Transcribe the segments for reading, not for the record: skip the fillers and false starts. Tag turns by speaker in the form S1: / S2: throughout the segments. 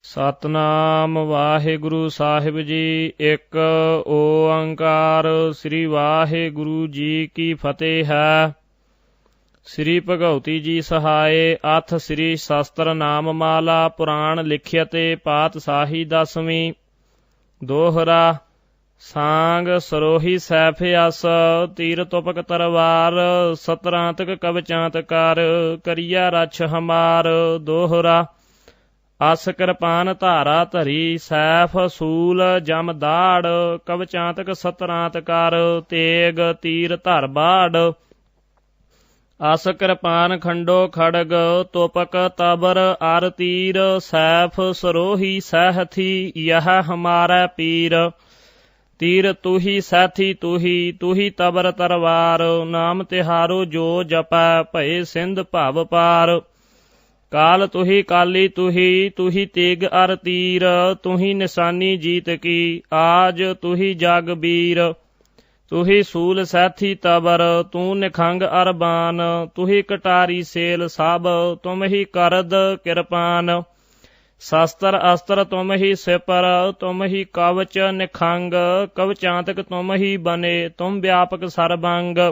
S1: सतनाम वाहिगुरु साहिब जी। एक ओंकार श्री वाहिगुरु जी की फतेह है। श्री भगवती जी सहाय अथ श्री शास्त्र नाम माला पुराण लिख्यते पातशाही दसवीं। दोहरा सांग सरोही सैफ अस तीर तुपक तरवार सतरांतक कवचांतकार करिया रछ हमार। दोहरा अस कृपान धारा धरी सैफ सूल जम दाड़ कवचांतक सतरांतकार तेग तीर धर बाड़। अस कृपान खंडो खड़ग तोपक तबर आर तीर सैफ सरोही सहथी यह हमारा पीर। तीर तुही सहथी तुही तबर तरवार नाम तिहारो जो जपै भय सिंध भव पार। काल तुही काली तुही तेग अर तीर तुही निशानी जीत की आज तुही जग बीर। तुही सूल सैथी तबर तू निखंग अर बान तुही कटारी सेल सब तुम ही करद किरपान। शस्त्र अस्त्र तुम ही सिपर तुम ही कवच निखंग कवचांतक तुम ही बने तुम व्यापक सर्वंग।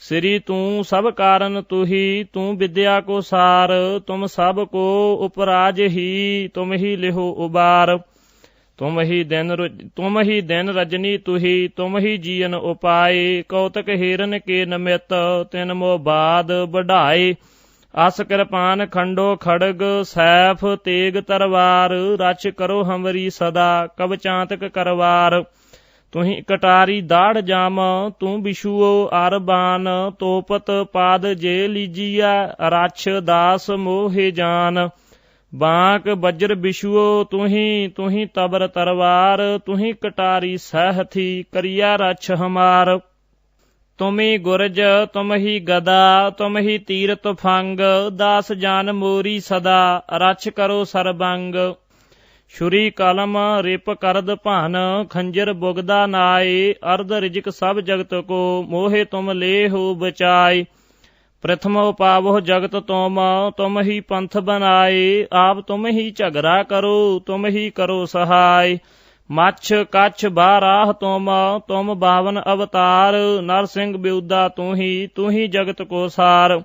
S1: श्री तू सब कारण तुही तू विद्या को सार तुम सब को उपराज ही तुम ही लिहो उबार। तुम ही दिन रजनी तुम ही जीवन उपाय कौतक हिरन के नमित तिन मो बाद बढ़ाए। अस कृपान खंडो खड़ग सैफ तेग तरवार रछ करो हमरी सदा कवचांतक करवार। तुही कटारी दाड़ जाम तू बिशुओ आर बान तोपत पाद जे लीजिया रछ दास मोहे जान। बांक वज्र बिशुओ तुही तबर तरवार तुही कटारी सहथी करिया रछ हमार। तुमी गुरज तुम ही गदा तुम ही तीर तुफंग दास जान मोरी सदा रछ करो सरबंग। छुरी कलम रिप करद भान खंजर बुगदा नाय अर्ध रिजक सब जगत को मोहे तुम ले हो बचाए। प्रथम पावो जगत तुम ही पंथ बनाए आप तुम ही झगड़ा करो तुम ही करो सहाय। मच्छ कच्छ बाराह तुम बावन अवतार नरसिंह ब्यूदा तू ही जगत को सार।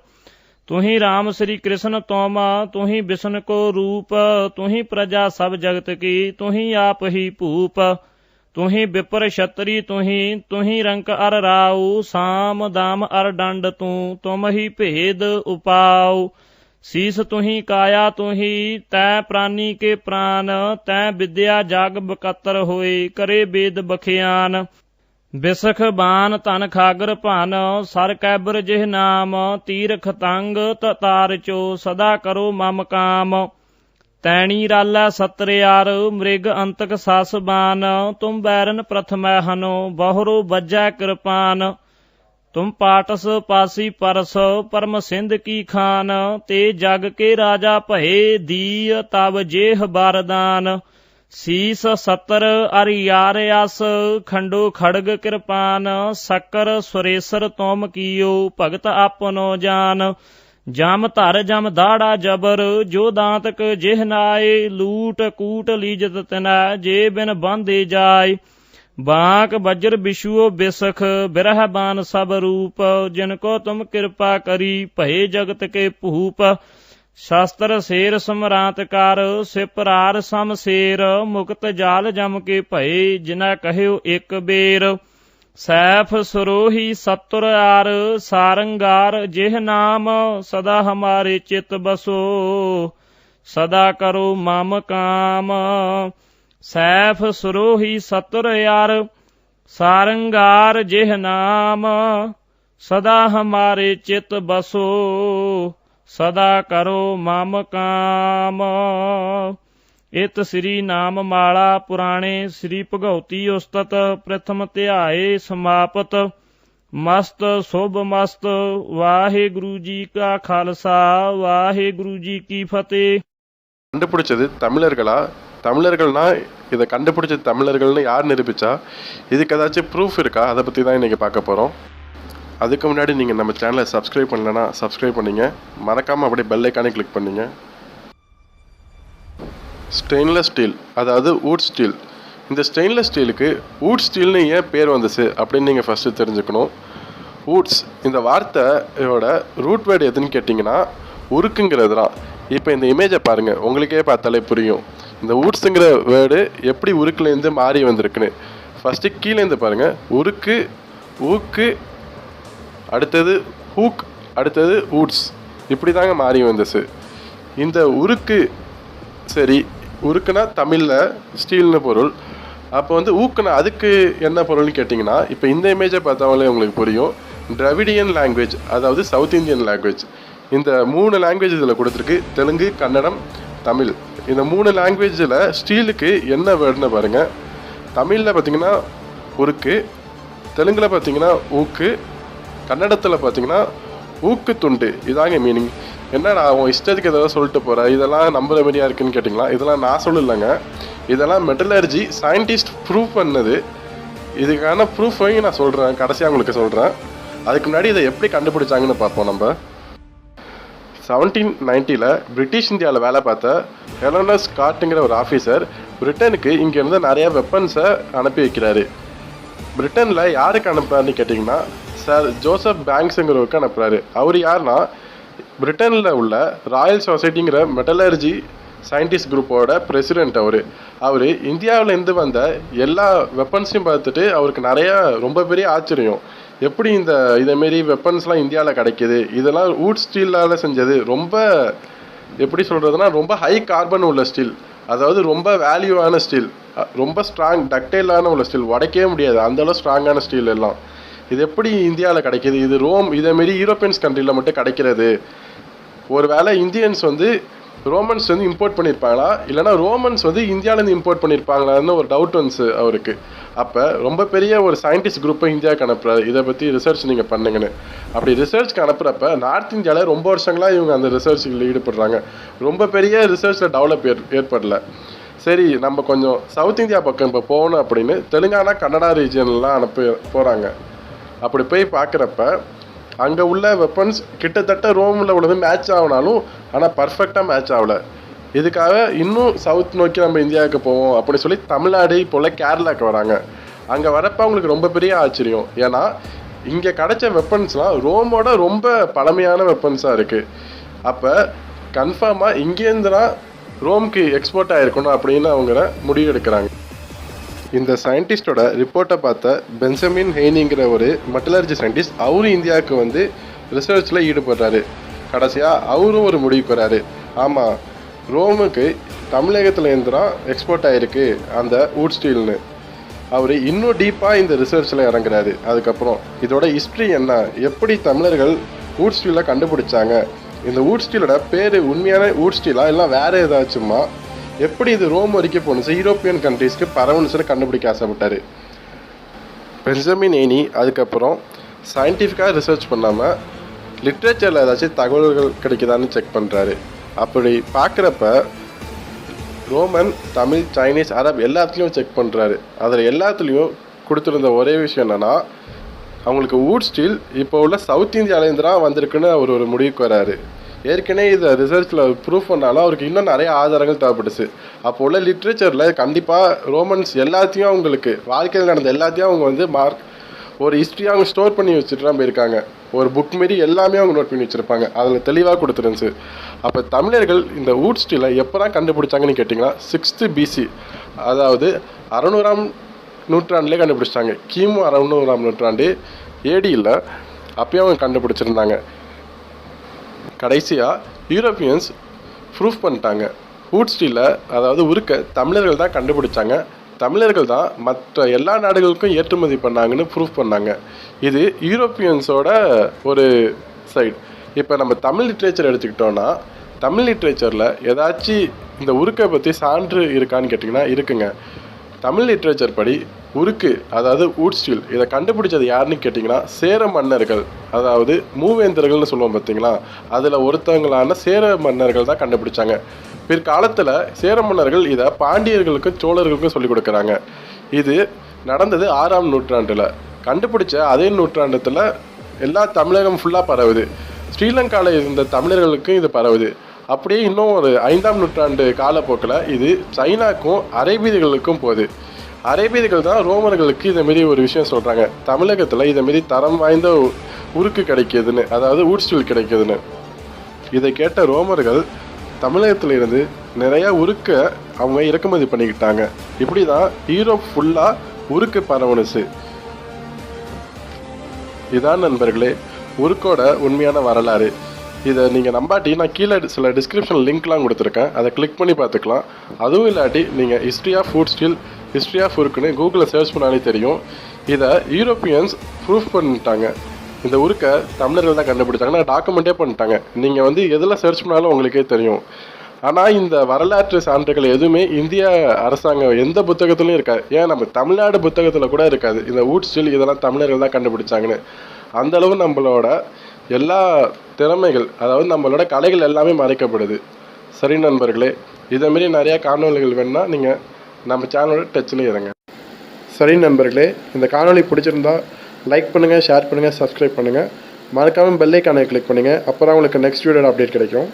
S1: तू ही राम श्री कृष्ण तू ही विष्णु को रूप तू ही प्रजा सब जगत की तू ही आप ही भूप। तू ही विपर क्षत्री तू ही रंक अर राऊ साम दाम अर दंड तुम ही भेद उपाऊ। शीस तू ही काया तै प्राणी के प्राण तै विद्या जाग बकतर होए करे वेद बखियान। बिसख बान धन खागर भन सर कैबर जिह नाम तीर खतंग तार चो सदा करो मम काम। तैणी रालै सतरियार मृग अंतक सास बान तुम बैरन प्रथम हनो बहुरो बज्जै कृपान। तुम पाटस पासी परस परम सिंध की खान ते जग के राजा भये दीय तब जेह बारदान। शीस सतर अरियार अस खंडो खड़ग कृपान शक्कर सुरेसर तुम कियो भगत आपनो जान। जम धर जम दाड़ा जबर जो दांतक जिह नाय लूट कूट लीजत तिनै जे बिन बांधे जाय। बांक वज्र बिशुओ बिसख बिरह बान सब रूप जिनको तुम कृपा करी भये जगत के भूप। शास्त्र शेर समरांतकार सिपरार सम शेर मुक्त जाल जम के भये जिना कहो एक बेर। सैफ सरोही सतुर आर सारंगार जिह नाम सदा हमारे चित बसो सदा करो मम काम। सैफ सरोही सतुर आर सारंगार जिह नाम सदा हमारे चित बसो सदा करो मम काम। इत श्री नाम माला पुराणे श्री भगवती उस्तत प्रथम ध्याय समापत। मस्त शुभ मस्त वाहिगुरु जी का खालसा वाहिगुरु जी की फतेह।
S2: கண்டுபிடிச்சது தமிழர்கள்னா இதை கண்டுபிடிச்சது தமிழர்கள்னு யார் நிரூபிச்சா? இதுக்கு ஏதாச்சும் ப்ரூஃப் இருக்கா? அதை பற்றி தான் இன்றைக்கி பார்க்க போகிறோம். அதுக்கு முன்னாடி நீங்கள் நம்ம சேனலை சப்ஸ்கிரைப் பண்ணலன்னா சப்ஸ்கிரைப் பண்ணிங்க, மறக்காமல் அப்படியே பெல் ஐக்கானே கிளிக் பண்ணிங்க. ஸ்டெயின்லெஸ் ஸ்டீல், அதாவது வூட் ஸ்டீல். இந்த ஸ்டெயின்லெஸ் ஸ்டீலுக்கு வூட் ஸ்டீல்னு ஏன் பேர் வந்துச்சு அப்படின்னு நீங்கள் ஃபஸ்ட்டு தெரிஞ்சுக்கணும். வூட்ஸ் இந்த வார்த்தையோட ரூட் வேர்டு எதுன்னு கேட்டிங்கன்னா உருக்குங்கிறது தான். இப்போ இந்த இமேஜை பாருங்கள், உங்களுக்கே பார்த்தாலே புரியும் இந்த வூட்ஸுங்கிற வேர்டு எப்படி உருக்குலேருந்து மாறி வந்திருக்குன்னு. ஃபஸ்ட்டு கீழேருந்து பாருங்கள், உருக்கு, ஊக்கு, அடுத்தது ஹூக், அடுத்தது வூட்ஸ், இப்படி தாங்க மாறி வந்துச்சு. இந்த உருக்கு, சரி உருக்குனா தமிழில் ஸ்டீல்னு பொருள். அப்போ வந்து ஊக்குனா அதுக்கு என்ன பொருள்னு கேட்டிங்கன்னா, இப்போ இந்த இமேஜை பார்த்தாலே உங்களுக்கு புரியும். டிராவிடியன் லாங்குவேஜ், அதாவது சவுத் இந்தியன் லாங்குவேஜ். இந்த 3 லாங்குவேஜ் இதில் கொடுத்துருக்கு, தெலுங்கு, கன்னடம், தமிழ். இந்த 3 லாங்குவேஜில் ஸ்டீலுக்கு என்ன வேர்டுன்னு பாருங்கள். தமிழில் பார்த்தீங்கன்னா உருக்கு, தெலுங்கில் பார்த்தீங்கன்னா ஊக்கு, கன்னடத்தில் பார்த்தீங்கன்னா ஊக்கு துண்டு. இதாங்க மீனிங். என்னடா அவன் இஷ்டத்துக்கு எதாவது சொல்லிட்டு போகிற, இதெல்லாம் நம்புற மாதிரியா இருக்குன்னு கேட்டிங்களா? இதெல்லாம் நான் சொல்லலைங்க, இதெல்லாம் மெட்டலர்ஜி சயின்டிஸ்ட் ப்ரூவ் பண்ணது. இதுக்கான ப்ரூஃபையும் நான் சொல்கிறேன், கடைசியாக உங்களுக்கு சொல்கிறேன். அதுக்கு முன்னாடி இதை எப்படி கண்டுபிடிச்சாங்கன்னு பார்ப்போம். நம்ம 1790 பிரிட்டிஷ் இந்தியாவில் வேலை பார்த்த ஹெலனஸ் ஸ்காட்டுங்கிற ஒரு ஆஃபீஸர் பிரிட்டனுக்கு இங்கேருந்து நிறையா வெப்பன்ஸை அனுப்பி வைக்கிறாரு. பிரிட்டனில் யாருக்கு அனுப்புறாருன்னு கேட்டிங்கன்னா சார் ஜோசப் பேங்க்ஸுங்கிறவருக்கு அனுப்புகிறாரு. அவர் யாருன்னா பிரிட்டனில் உள்ள ராயல் சொசைட்டிங்கிற மெட்டலர்ஜி சயின்டிஸ்ட் குரூப்போட பிரசிடென்ட். அவர் இந்தியாவிலேருந்து வந்த எல்லா வெப்பன்ஸையும் பார்த்துட்டு அவருக்கு நிறையா ரொம்ப பெரிய ஆச்சரியம். எப்படி இதேமாரி வெப்பன்ஸ்லாம் இந்தியாவில் கிடைக்கிது, இதெல்லாம் வூட் ஸ்டீலால் செஞ்சது, ரொம்ப எப்படி சொல்கிறதுனா ரொம்ப ஹை கார்பன் உள்ள ஸ்டீல், அதாவது ரொம்ப வேல்யூவான ஸ்டீல், ரொம்ப ஸ்ட்ராங் டக்டைலான உள்ள ஸ்டீல், உடைக்கவே முடியாது அந்தளவு ஸ்ட்ராங்கான ஸ்டீல் எல்லாம். இது எப்படி இந்தியாவில் கிடைக்கிது? இது இதேமாரி யூரோப்பியன்ஸ் கண்ட்ரியில் மட்டும் கிடைக்கிறது. ஒரு வேளை இந்தியன்ஸ் ரோமன்ஸ் இம்போர்ட் பண்ணியிருப்பாங்களா, இல்லைனா ரோமன்ஸ் இந்தியாவிலேருந்து இம்போர்ட் பண்ணியிருப்பாங்களான்னு ஒரு டவுட் வந்துச்சு அவருக்கு. அப்போ ரொம்ப பெரிய ஒரு சயின்டிஸ்ட் குரூப்பை இந்தியாவுக்கு அனுப்புறாரு, இதை பற்றி ரிசர்ச் நீங்கள் பண்ணுங்கன்னு. அப்படி ரிசர்ச்க்கு அனுப்புகிறப்ப நார்த் இந்தியாவில் ரொம்ப வருஷங்களாக இவங்க அந்த ரிசர்ச்சில் ஈடுபடுறாங்க. ரொம்ப பெரிய ரிசர்ச்சில் டெவலப் ஏற்படல. சரி நம்ம கொஞ்சம் சவுத் இந்தியா பக்கம் இப்போ போகணும் அப்படின்னு தெலுங்கானா, கன்னடா ரீஜியன்லாம் போகிறாங்க. அப்படி போய் பார்க்குறப்ப அங்கே உள்ள வெப்பன்ஸ் கிட்டத்தட்ட ரோமில் உள்ளது மேட்ச் ஆகினாலும் ஆனால் பர்ஃபெக்டாக மேட்ச் ஆகலை. இதுக்காக இன்னும் சவுத் நோக்கி நம்ம இந்தியாவுக்கு போவோம் அப்படின்னு சொல்லி தமிழ்நாடு போல் கேரளாவுக்கு வராங்க. அங்கே வரப்போ அவங்களுக்கு ரொம்ப பெரிய ஆச்சரியம். ஏன்னா இங்கே கிடைச்ச வெப்பன்ஸ்லாம் ரோமோட ரொம்ப பழமையான வெப்பன்ஸாக இருக்குது. அப்போ கன்ஃபார்மாக இங்கேருந்துனா ரோம்க்கு எக்ஸ்போர்ட் ஆகிருக்கணும் அப்படின்னு அவங்க முடிவு எடுக்கிறாங்க. இந்த சயின்டிஸ்டோட ரிப்போர்ட்டை பார்த்த பென்சமின் ஹெய்னிங்கிற ஒரு மெட்டலர்ஜி சயின்டிஸ்ட் அவரும் இந்தியாவுக்கு ரிசர்ச்சில் ஈடுபடுறாரு. கடைசியாக அவரும் ஒரு முடிவுக்கு வராரு, ஆமாம் ரோமுக்கு தமிழகத்தில் இருந்துதான் எக்ஸ்போர்ட் ஆகிருக்கு அந்த வூட் ஸ்டீல்னு. அவர் இன்னும் டீப்பாக இந்த ரிசர்ச்சில் இறங்குறாரு. அதுக்கப்புறம் இதோட ஹிஸ்ட்ரி என்ன, எப்படி தமிழர்கள் வூட் ஸ்டீலை கண்டுபிடிச்சாங்க, இந்த வூட் ஸ்டீலோட பேர் உண்மையான வூட் ஸ்டீலா இல்லை வேறு ஏதாச்சுமா, எப்படி இது ரோம் வரைக்கும் போணுச்சு, யூரோப்பியன் கண்ட்ரீஸ்க்கு பரவணுச்சுன்னு கண்டுபிடிக்க ஆசைப்பட்டார் பென்ஜமின் ஹெய்னி. அதுக்கப்புறம் சயின்டிஃபிக்காக ரிசர்ச் பண்ணாமல் லிட்ரேச்சரில் ஏதாச்சும் தகவல்கள் கிடைக்குதான்னு செக் பண்ணுறாரு. அப்படி பார்க்குறப்ப ரோமன், தமிழ், சைனீஸ், அரப் எல்லாத்துலேயும் செக் பண்ணுறாரு. அதில் எல்லாத்துலேயும் கொடுத்துருந்த ஒரே விஷயம் என்னென்னா அவங்களுக்கு வூட் ஸ்டீல் இப்போ உள்ள சவுத் இந்தியாவிலேருந்து தான் வந்திருக்குன்னு அவர் ஒரு முடிவுக்கு வராரு. ஏற்கனவே இதை ரிசர்ச்சில் ப்ரூஃப் பண்ணாலும் அவருக்கு இன்னும் நிறைய ஆதாரங்கள் தேவைப்பட்டுச்சு. அப்போ உள்ள லிட்ரேச்சரில் கண்டிப்பாக ரோமன்ஸ் எல்லாத்தையும் அவங்களுக்கு வாழ்க்கையில் நடந்த எல்லாத்தையும் அவங்க ஒரு ஹிஸ்ட்ரியாக அவங்க ஸ்டோர் பண்ணி வச்சுட்டு தான் போயிருக்காங்க. ஒரு புக் மாரி எல்லாமே அவங்க நோட் பண்ணி வச்சுருப்பாங்க. அதில் தெளிவாக கொடுத்துருந்துச்சு. அப்போ தமிழர்கள் இந்த வூட் ஸ்டீலை எப்போ தான் கண்டுபிடிச்சாங்கன்னு கேட்டிங்கன்னா 6th BC, அதாவது 600ஆம் நூற்றாண்டுலேயே கண்டுபிடிச்சிட்டாங்க. கிமு 600ஆம் நூற்றாண்டு ADயில் அப்பயும் அவங்க கண்டுபிடிச்சிருந்தாங்க. கடைசியாக யூரோப்பியன்ஸ் ப்ரூஃப் பண்ணிட்டாங்க வூட் ஸ்டீலை, அதாவது உருக்க தமிழர்கள் தான் கண்டுபிடிச்சாங்க, தமிழர்கள் தான் மற்ற எல்லா நாடுகளுக்கும் ஏற்றுமதி பண்ணாங்கன்னு ப்ரூஃப் பண்ணாங்க. இது யூரோப்பியன்ஸோட ஒரு சைடு. இப்போ நம்ம தமிழ் லிட்ரேச்சர் எடுத்துக்கிட்டோன்னா தமிழ் லிட்ரேச்சரில் ஏதாச்சும் இந்த உருக்கை பற்றி சான்று இருக்கான்னு கேட்டிங்கன்னா இருக்குங்க. தமிழ் லிட்ரேச்சர் படி உருக்கு, அதாவது வூட் ஸ்டீல், இதை கண்டுபிடிச்சது யாருன்னு கேட்டிங்கன்னா சேர மன்னர்கள், அதாவது மூவேந்தர்கள்னு சொல்லுவோம் பார்த்தீங்களா, அதில் ஒருத்தவங்களான சேர மன்னர்கள் தான் கண்டுபிடிச்சாங்க. பிற்காலத்தில் சேர மன்னர்கள் இதை பாண்டியர்களுக்கும் சோழர்களுக்கும் சொல்லிக் கொடுக்குறாங்க. இது நடந்தது 6ஆம் நூற்றாண்டில். கண்டுபிடிச்ச அதே நூற்றாண்டத்தில் எல்லா தமிழகம் ஃபுல்லாக பரவுது. ஸ்ரீலங்காவில் இருந்த தமிழர்களுக்கும் இது பரவுது. அப்படியே இன்னும் ஒரு 5ஆம் நூற்றாண்டு காலப்போக்கில் இது சைனாக்கும் அரேபியர்களுக்கும் போகுது. அரேபியர்கள் தான் ரோமர்களுக்கு இதேமாரி ஒரு விஷயம் சொல்கிறாங்க, தமிழகத்தில் இதேமாரி தரம் வாய்ந்த உருக்கு கிடைக்கிதுன்னு, அதாவது ஊட்ஸ்டில் கிடைக்கிதுன்னு. இதை கேட்ட ரோமர்கள் தமிழகத்தில் இருந்து நிறையா உருக்கை அவங்க இறக்குமதி பண்ணிக்கிட்டாங்க. இப்படி தான் யூரோப் ஃபுல்லாக உருக்கு பரவணுச்சு. இதான் நண்பர்களே உருக்கோட உண்மையான வரலாறு. இதை நீங்கள் நம்பாட்டி நான் கீழே சில டிஸ்கிரிப்ஷன் லிங்க்லாம் கொடுத்துருக்கேன், அதை கிளிக் பண்ணி பார்த்துக்கலாம். அதுவும் இல்லாட்டி நீங்கள் history of food still, history of உருக்குன்னு கூகுளில் சர்ச் பண்ணாலே தெரியும். இதை யூரோப்பியன்ஸ் ப்ரூஃப் பண்ணிட்டாங்க. இந்த உருக்கை தமிழர்கள் தான் கண்டுபிடிச்சாங்கன்னா டாக்குமெண்ட்டே பண்ணிட்டாங்க. நீங்கள் எதில் சர்ச் பண்ணாலும் உங்களுக்கே தெரியும். ஆனால் இந்த வரலாற்று சான்றுகள் எதுவுமே இந்திய அரசாங்கம் எந்த புத்தகத்துலையும் இருக்காது. ஏன் நம்ம தமிழ்நாடு புத்தகத்தில் கூட இருக்காது இந்த வூட் ஸ்டில் இதெல்லாம் தமிழர்கள் தான் கண்டுபிடிச்சாங்கன்னு. அந்தளவு நம்மளோட எல்லா திறமைகள், அதாவது நம்மளோட கலைகள் எல்லாமே மறைக்கப்படுது. சரி நண்பர்களே, இதேமாரி நிறையா காணொலிகள் வேணுன்னா நீங்கள் நம்ம சேனலோட டச்சில் இருங்க. சரி நண்பர்களே, இந்த காணொலி பிடிச்சிருந்தா லைக் பண்ணுங்கள், ஷேர் பண்ணுங்கள், சப்ஸ்கிரைப் பண்ணுங்கள். மறக்காமல் பெல் ஐக்கானை கிளிக் பண்ணுங்கள். அப்போ தான் உங்களுக்கு நெக்ஸ்ட் வீடியோட அப்டேட் கிடைக்கும்.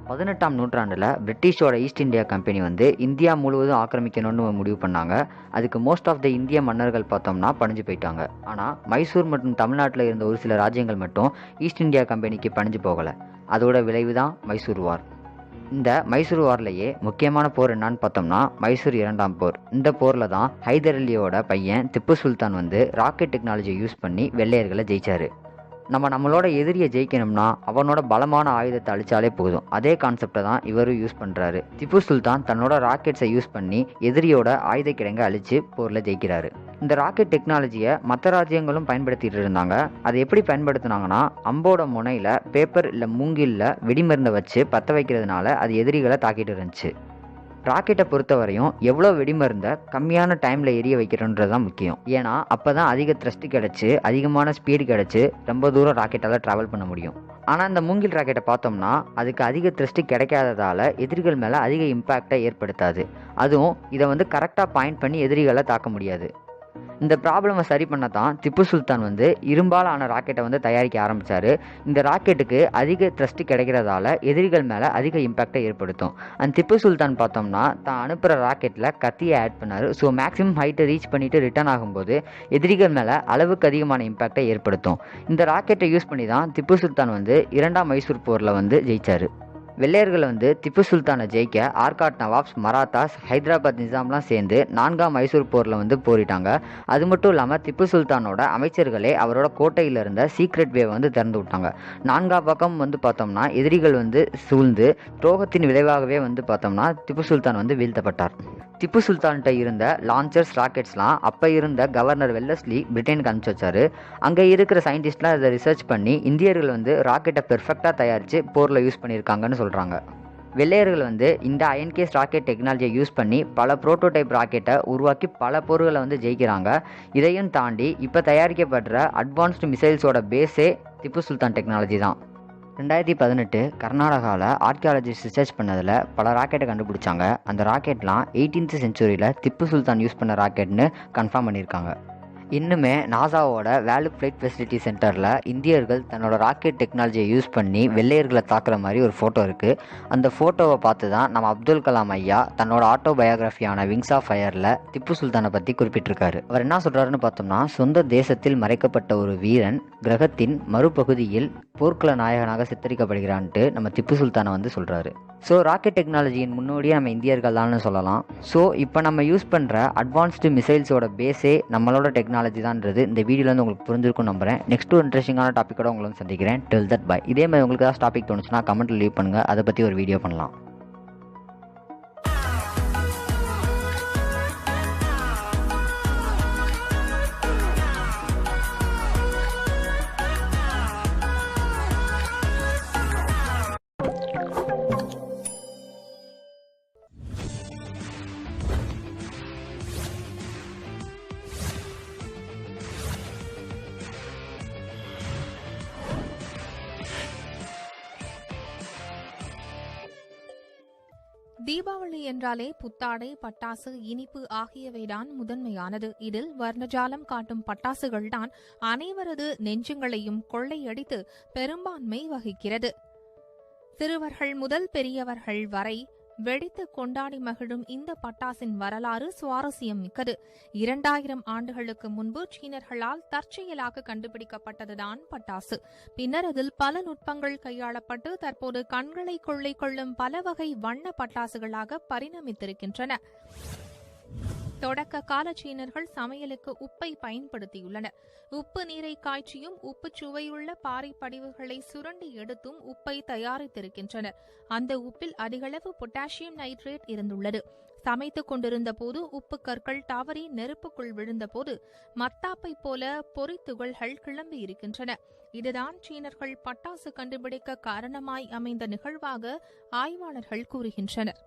S3: பதினெட்டாம் நூற்றாண்டில் பிரிட்டிஷோட ஈஸ்ட் இந்தியா கம்பெனி இந்தியா முழுவதும் ஆக்கிரமிக்கணும்னு முடிவு பண்ணாங்க. அதுக்கு மோஸ்ட் ஆஃப் த இந்திய மன்னர்கள் பார்த்தோம்னா பணிஞ்சு போயிட்டாங்க. ஆனால் மைசூர் மற்றும் தமிழ்நாட்டில் இருந்த ஒரு சில ராஜ்யங்கள் மட்டும் ஈஸ்ட் இந்தியா கம்பெனிக்கு பணிஞ்சு போகலை. அதோட விளைவு தான் மைசூர் வார். இந்த மைசூர் வார்லேயே முக்கியமான போர் என்னன்னு பார்த்தோம்னா மைசூர் 2ஆம் போர். இந்த போரில் தான் ஹைதர் அலியோட பையன் திப்பு சுல்தான் ராக்கெட் டெக்னாலஜியை யூஸ் பண்ணி வெள்ளையர்களை ஜெயிச்சாரு. நம்மளோட எதிரியை ஜெயிக்கணும்னா அவனோட பலமான ஆயுதத்தை அழிச்சாலே போதும். அதே கான்செப்டை தான் இவரும் யூஸ் பண்ணுறாரு. திப்பு சுல்தான் தன்னோட ராக்கெட்ஸை யூஸ் பண்ணி எதிரியோட ஆயுத கிடங்கை அழித்து போரில் ஜெயிக்கிறாரு. இந்த ராக்கெட் டெக்னாலஜியை மற்ற ராஜ்யங்களும் பயன்படுத்திட்டு இருந்தாங்க. அதை எப்படி பயன்படுத்தினாங்கன்னா, அம்போட முனையில் பேப்பர் இல்லை மூங்கிலில் வெடிமருந்தை வச்சு பற்ற வைக்கிறதுனால அது எதிரிகளை தாக்கிட்டு இருந்துச்சு. ராக்கெட்டை பொறுத்தவரையும் எவ்வளோ வெடிமருந்தை கம்மியான டைமில் எரிய வைக்கிறோன்றது தான் முக்கியம். ஏன்னா அப்போ தான் அதிக த்ரஸ்ட் கிடச்சி அதிகமான ஸ்பீடு கிடச்சி ரொம்ப தூரம் ராக்கெட்டால் ட்ராவல் பண்ண முடியும். ஆனால் இந்த மூங்கில் ராக்கெட்டை பார்த்தோம்னா அதுக்கு அதிக த்ரஸ்ட் கிடைக்காததால் எதிரிகள் மேலே அதிக இம்பேக்டை ஏற்படுத்தாது. அதுவும் இதை கரெக்டாக பாயிண்ட் பண்ணி எதிரிகளை தாக்க முடியாது. இந்த ப்ராப்ளமை சரி பண்ண தான் திப்பு சுல்தான் இரும்பால் ஆன ராக்கெட்டை தயாரிக்க ஆரம்பித்தார். இந்த ராக்கெட்டுக்கு அதிக த்ரஸ்ட் கிடைக்கிறதால எதிரிகள் மேலே அதிக இம்பேக்டை ஏற்படுத்தும். அந்த திப்பு சுல்தான் பார்த்தோம்னா தான் அனுப்புகிற ராக்கெட்டில் கத்தியை ஆட் பண்ணார். ஸோ மேக்ஸிமம் ஹைட்டை ரீச் பண்ணிவிட்டு ரிட்டர்ன் ஆகும்போது எதிரிகள் மேலே அளவுக்கு அதிகமான இம்பேக்டை ஏற்படுத்தும். இந்த ராக்கெட்டை யூஸ் பண்ணி தான் திப்பு சுல்தான் 2ஆம் மைசூர் போரில் ஜெயிச்சார். வெள்ளையர்கள் திப்பு சுல்தானை ஜெயிக்க ஆர்காட் நவாப்ஸ், மராத்தாஸ், ஹைதராபாத் நிசாம்லாம் சேர்ந்து 4ஆம் மைசூர் போரில் போரிட்டாங்க. அது மட்டும் இல்லாமல் திப்பு சுல்தானோட அமைச்சர்களே அவரோட கோட்டையில் இருந்த சீக்ரெட் வே திறந்து விட்டாங்க. 4ஆம் பக்கம் பார்த்தோம்னா எதிரிகள் சூழ்ந்து துரோகத்தின் விளைவாகவே பார்த்தோம்னா திப்பு சுல்தான் வீழ்த்தப்பட்டார். திப்பு சுல்தான்கிட்ட இருந்த லான்ச்சர்ஸ், ராக்கெட்ஸ்லாம் அப்போ இருந்த கவர்னர் வெல்லஸ்லி பிரிட்டனுக்கு அனுப்பிச்சு வச்சாரு. அங்கே இருக்கிற சயின்டிஸ்ட்லாம் இதை ரிசர்ச் பண்ணி இந்தியர்கள் ராக்கெட்டை பெர்ஃபெக்டாக தயாரித்து போரில் யூஸ் பண்ணியிருக்காங்கன்னு சொல்கிறாங்க. வெள்ளையர்கள் வந்து இந்த அயன்கேஸ் ராக்கெட் டெக்னாலஜியை யூஸ் பண்ணி பல புரோட்டோடைப் ராக்கெட்டை உருவாக்கி பல போர்களை வந்து ஜெயிக்கிறாங்க. இதையும் தாண்டி இப்போ தயாரிக்கப்படுற அட்வான்ஸ்டு மிசைல்ஸோட பேஸே திப்பு சுல்தான் டெக்னாலஜி தான். 2018 கர்நாடகாவில் ஆர்கியாலஜிஸ்ட் ரிசர்ச் பண்ணதில் பல ராக்கெட்டை கண்டுபிடிச்சாங்க. அந்த ராக்கெட்லாம் 18th செஞ்சுரியில் திப்பு சுல்தான் யூஸ் பண்ண ராக்கெட்னு கன்ஃபார்ம் பண்ணியிருக்காங்க. இன்னுமே நாசாவோட வேலு ஃப்ளைட் ஃபெசிலிட்டி சென்டரில் இந்தியர்கள் தன்னோட ராக்கெட் டெக்னாலஜியை யூஸ் பண்ணி வெள்ளையர்களை தாக்குற மாதிரி ஒரு ஃபோட்டோ இருக்குது. அந்த ஃபோட்டோவை பார்த்து தான் நம்ம அப்துல் கலாம் ஐயா தன்னோட ஆட்டோபயோகிராஃபியான விங்ஸ் ஆஃப் ஃபயரில் திப்பு சுல்தானை பற்றி குறிப்பிட்டிருக்காரு. அவர் என்ன சொல்கிறாருன்னு பார்த்தோம்னா, சொந்த தேசத்தில் மறைக்கப்பட்ட ஒரு வீரன் கிரகத்தின் மறுபகுதியில் போர்க்கள நாயகனாக சித்தரிக்கப்படுகிறான்ட்டு நம்ம திப்பு சுல்தானை வந்து சொல்கிறாரு. ஸோ ராக்கெட் டெக்னாலஜியின் முன்னோடியே நம்ம இந்தியர்கள் தான்னு சொல்லலாம். ஸோ இப்போ நம்ம யூஸ் பண்ணுற அட்வான்ஸ்டு மிசைல்ஸோட பேஸே நம்மளோட டெக்னாலஜி தான்ன்றது இந்த வீடியோவில் வந்து உங்களுக்கு புரிஞ்சிருக்கும் நம்புறேன். நெக்ஸ்ட் ஒரு இன்ட்ரெஸ்டிங்கான டாப்பிக்கோட உங்களை சந்திக்கிறேன். Till that bye. இதே மாதிரி உங்களுக்கு ஏதாவது டாபிக் தோணுச்சுன்னா கமெண்ட்டில் லீவ் பண்ணுங்கள், அதை பற்றி ஒரு வீடியோ பண்ணலாம்.
S4: தீபாவளி என்றாலே புத்தாடை, பட்டாசு, இனிப்பு ஆகியவைதான் முதன்மையானது. இதில் வர்ணஜாலம் காட்டும் பட்டாசுகள்தான் அனைவரது நெஞ்சங்களையும் கொள்ளையடித்து பெரும்பான்மை வகிக்கிறது. சிறுவர்கள் முதல் பெரியவர்கள் வரை வெடித்து கொண்டாடி மகிழும் இந்த பட்டாசின் வரலாறு சுவாரஸ்யம் மிக்கது. 2000 ஆண்டுகளுக்கு முன்பு சீனர்களால் தற்செயலாக கண்டுபிடிக்கப்பட்டதுதான் பட்டாசு. பின்னர் அதில் பல நுட்பங்கள் கையாளப்பட்டு தற்போது கண்களை கொள்ளை கொள்ளும் பல வகை வண்ண பட்டாசுகளாக பரிணமித்திருக்கின்றன. தொடக்க கால சீனர்கள் சமையலுக்கு உப்பை பயன்படுத்தியுள்ளனர். உப்பு நீரை காய்ச்சியும் உப்பு சுவையுள்ள பாறை படிவுகளை சுரண்டி எடுத்தும் உப்பை தயாரித்திருக்கின்றனர். அந்த உப்பில் அதிகளவு பொட்டாசியம் நைட்ரேட் இருந்துள்ளது. சமைத்துக் கொண்டிருந்த போது உப்பு கற்கள் தவறி நெருப்புக்குள் விழுந்தபோது மத்தாப்பை போல பொறித்துகள்கள் கிளம்பி இருக்கின்றன. இதுதான் சீனர்கள் பட்டாசு கண்டுபிடிக்க காரணமாய் அமைந்த நிகழ்வாக ஆய்வாளர்கள் கூறுகின்றனர்.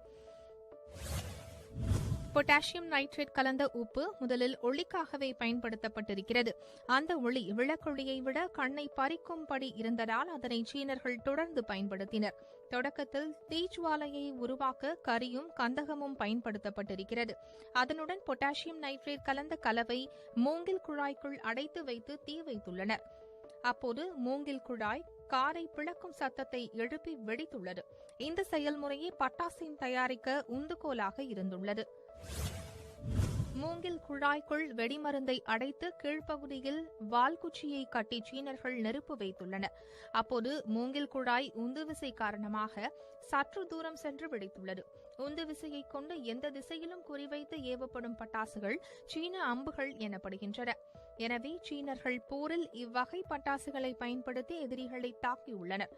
S4: பொட்டாசியம் நைட்ரேட் கலந்த உப்பு முதலில் ஒளிக்காகவே பயன்படுத்தப்பட்டிருக்கிறது. அந்த ஒளி விளக்கொளியை விட கண்ணை பறிக்கும்படி இருந்ததால் அதனை சீனர்கள் தொடர்ந்து பயன்படுத்தினர். தொடக்கத்தில் தீஜ்வாலையை உருவாக்க கரியும் கந்தகமும் பயன்படுத்தப்பட்டிருக்கிறது. அதனுடன் பொட்டாசியம் நைட்ரேட் கலந்த கலவை மூங்கில் குழாய்க்குள் அடைத்து வைத்து தீ வைத்துள்ளனர். அப்போது மூங்கில் குழாய் காரை பிளக்கும் சத்தத்தை எழுப்பி வெடித்துள்ளது. இந்த செயல்முறையை பட்டாசின் தயாரிக்க உந்துகோலாக இருந்துள்ளது. மூங்கில் குழாய்க்குள் வெடிமருந்தை அடைத்து கீழ்ப்பகுதியில் வால்குச்சியை கட்டி சீனர்கள் நெருப்பு வைத்துள்ளனர். அப்போது மூங்கில் குழாய் உந்துவிசை காரணமாக சற்று தூரம் சென்று வெடித்துள்ளது. உந்து விசையை கொண்டு எந்த திசையிலும் குறிவைத்து ஏவப்படும் பட்டாசுகள் சீன அம்புகள் எனப்படுகின்றன. எனவே சீனர்கள் போரில் இவ்வகை பட்டாசுகளை பயன்படுத்தி எதிரிகளை தாக்கியுள்ளனர்.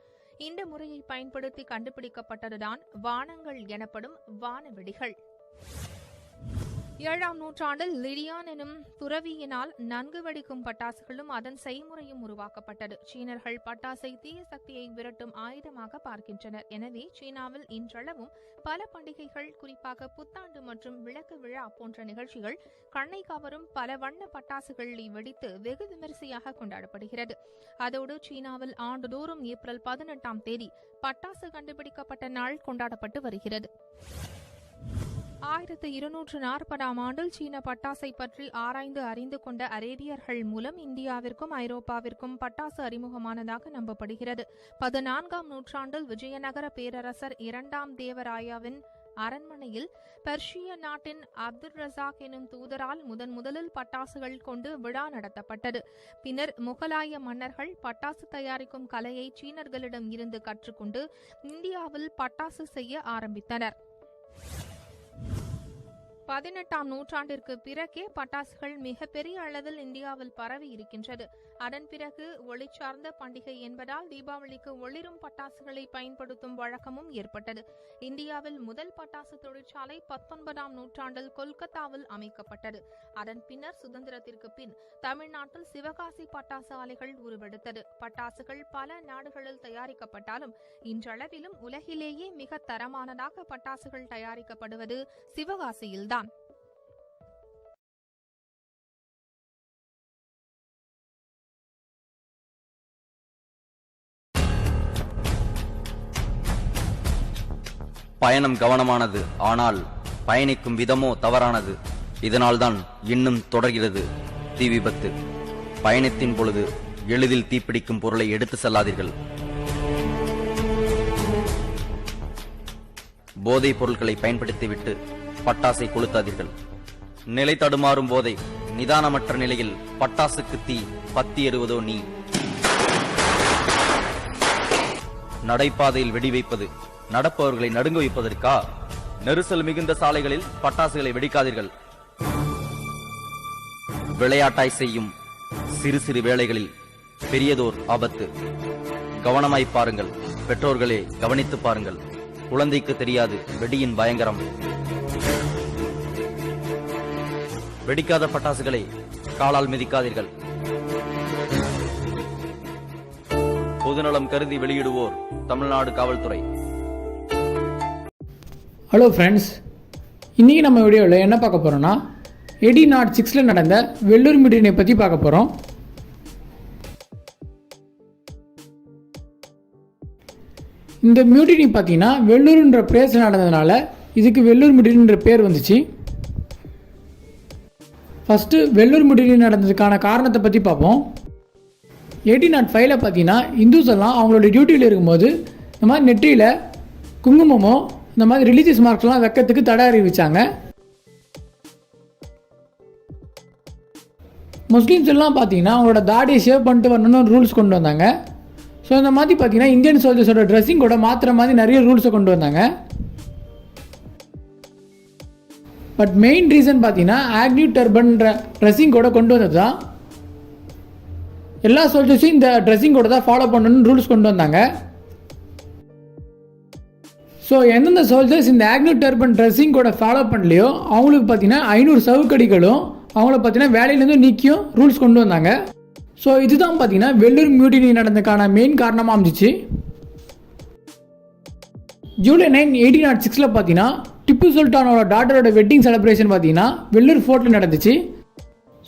S4: இந்த முறையை பயன்படுத்தி கண்டுபிடிக்கப்பட்டதுதான் வானங்கள் எனப்படும் வானவெடிகள். 7ஆம் நூற்றாண்டில் லிடியான் எனும் துறவியினால் நன்கு வெடிக்கும் பட்டாசுகளும் அதன் செய்முறையும் உருவாக்கப்பட்டது. சீனர்கள் பட்டாசை தீய சக்தியை விரட்டும் ஆயுதமாக பார்க்கின்றனர். எனவே சீனாவில் இன்றளவும் பல பண்டிகைகள், குறிப்பாக புத்தாண்டு மற்றும் விளக்கு விழா போன்ற நிகழ்ச்சிகள் கண்ணை கவரும் பல வண்ண பட்டாசுகளை வெடித்து வெகு விமரிசையாக கொண்டாடப்படுகிறது. அதோடு சீனாவில் ஆண்டுதோறும் ஏப்ரல் 18ஆம் தேதி பட்டாசு கண்டுபிடிக்கப்பட்ட நாள் கொண்டாடப்பட்டு வருகிறது. 1240ஆம் ஆண்டில் சீன பட்டாசை பற்றி ஆராய்ந்து அறிந்து கொண்ட அரேபியர்கள் மூலம் இந்தியாவிற்கும் ஐரோப்பாவிற்கும் பட்டாசு அறிமுகமானதாக நம்பப்படுகிறது. 14ஆம் நூற்றாண்டில் விஜயநகர பேரரசர் 2ஆம் தேவராயாவின் அரண்மனையில் பெர்ஷிய நாட்டின் அப்துல் ரசாக் எனும் தூதரால் முதலில் பட்டாசுகள் கொண்டு விழா நடத்தப்பட்டது. பின்னர் முகலாய மன்னர்கள் பட்டாசு தயாரிக்கும் கலையை சீனர்களிடம் இருந்து கற்றுக்கொண்டு இந்தியாவில் பட்டாசு செய்ய ஆரம்பித்தனர். 18ஆம் நூற்றாண்டிற்கு பிறகே பட்டாசுகள் மிகப்பெரிய அளவில் இந்தியாவில் பரவி இருக்கின்றது. அதன் பிறகு ஒளி சார்ந்த பண்டிகை என்பதால் தீபாவளிக்கு ஒளிரும் பட்டாசுகளை பயன்படுத்தும் வழக்கமும் ஏற்பட்டது. இந்தியாவில் முதல் பட்டாசு தொழிற்சாலை 19ஆம் நூற்றாண்டில் கொல்கத்தாவில் அமைக்கப்பட்டது. அதன் பின்னர் சுதந்திரத்திற்கு பின் தமிழ்நாட்டில் சிவகாசி பட்டாசு ஆலைகள் உருவெடுத்தது. பட்டாசுகள் பல நாடுகளில் தயாரிக்கப்பட்டாலும் இன்றளவிலும் உலகிலேயே மிக தரமானதாக பட்டாசுகள் தயாரிக்கப்படுவது சிவகாசியில்தான்.
S5: பயணம் கவனமானது, ஆனால் பயணிக்கும் விதமோ தவறானது. இதனால்தான் இன்னும் தொடர்கிறது தீ விபத்து. பயணத்தின் பொழுது எளிதில் தீப்பிடிக்கும் பொருளை எடுத்து செல்லாதீர்கள். போதைப் பொருட்களை பயன்படுத்திவிட்டு பட்டாசை கொளுத்தாதீர்கள். நிலை தடுமாறும் போதை நிதானமற்ற நிலையில் பட்டாசுக்கு தீ பத்தி எறிவதோ நீ. நடைபாதையில் வெடி வைப்பது நடப்பவர்களை நடுங்க வைப்பதற்கா? நெரிசல் மிகுந்த சாலைகளில் பட்டாசுகளை வெடிக்காதீர்கள். விளையாட்டாய் செய்யும் சிறு சிறு வேளைகளில் பெரியதோர் ஆபத்து. கவனமாய் பாருங்கள். பெற்றோர்களே கவனித்து பாருங்கள். குழந்தைக்கு தெரியாது வெடியின் பயங்கரம். வெடிக்காத பட்டாசுகளை காலால் மிதிக்காதீர்கள். பொதுநலம் கருதி வெளியிடுவோர் தமிழ்நாடு காவல்துறை.
S6: ஹலோ ஃப்ரெண்ட்ஸ், இன்றைக்கி நம்ம வீடியோவில் என்ன பார்க்க போகிறோன்னா 1806 நடந்த வெள்ளூர் மியூட்டினியை பற்றி பார்க்க போகிறோம். இந்த மியூட்டினி பார்த்தீங்கன்னா வெள்ளூர்ன்ற பிளேஸில் நடந்ததுனால இதுக்கு வெள்ளூர் மியூட்டினின்ற பேர் வந்துச்சு. ஃபஸ்ட்டு வெள்ளூர் மியூட்டினி நடந்ததுக்கான காரணத்தை பற்றி பார்ப்போம். 1805 பார்த்தீங்கன்னா இந்துஸ் எல்லாம் அவங்களோட டியூட்டியில் இருக்கும்போது இந்த மாதிரி நெற்றியில் குங்குமமோ இந்த மாதிரி ரிலீஜியஸ் மார்க்ஸ்லாம் வைக்கிறதுக்கு தடை அறிவிச்சாங்க. முஸ்லீம்ஸ் எல்லாம் பார்த்தீங்கன்னா அவங்களோட தாடியை ஷேவ் பண்ணிட்டு வரணும்னு ரூல்ஸ் கொண்டு வந்தாங்க. ஸோ இந்த மாதிரி பார்த்தீங்கன்னா இந்தியன் சோல்ஜர்ஸோட ட்ரெஸ்ஸிங் கூட மாற்றுற மாதிரி நிறைய ரூல்ஸை கொண்டு வந்தாங்க. பட் மெயின் ரீசன் பார்த்தீங்கன்னா ஆக்னியூ டர்பன்ற ட்ரெஸ்ஸிங் கூட கொண்டு வந்தது தான். எல்லா சோல்ஜர்ஸையும் இந்த ட்ரெஸ்ஸிங் கூட தான் ஃபாலோ பண்ணணும்னு ரூல்ஸ் கொண்டு வந்தாங்க. ஸோ எந்தெந்த சோல்ஜர்ஸ் இந்த ஆக்னியூ டர்பன் ட்ரெஸ்ஸிங் கூட ஃபாலோ பண்ணலையோ அவங்களுக்கு பார்த்தீங்கன்னா 500 சவுக்கடிகளும் அவங்கள பார்த்தீங்கன்னா வேலையிலேருந்து நீக்கியும் ரூல்ஸ் கொண்டு வந்தாங்க. ஸோ இதுதான் பார்த்தீங்கன்னா வெள்ளூர் மியூட்டினி நடந்ததுக்கான மெயின் காரணமாக அமைஞ்சிச்சு. ஜூலை 9, 1806 பார்த்தீங்கன்னா டிப்பு சுல்தானோட டாட்டரோட வெட்டிங் செலிப்ரேஷன் பார்த்தீங்கன்னா வெள்ளூர் ஃபோர்ட்டில் நடந்துச்சு.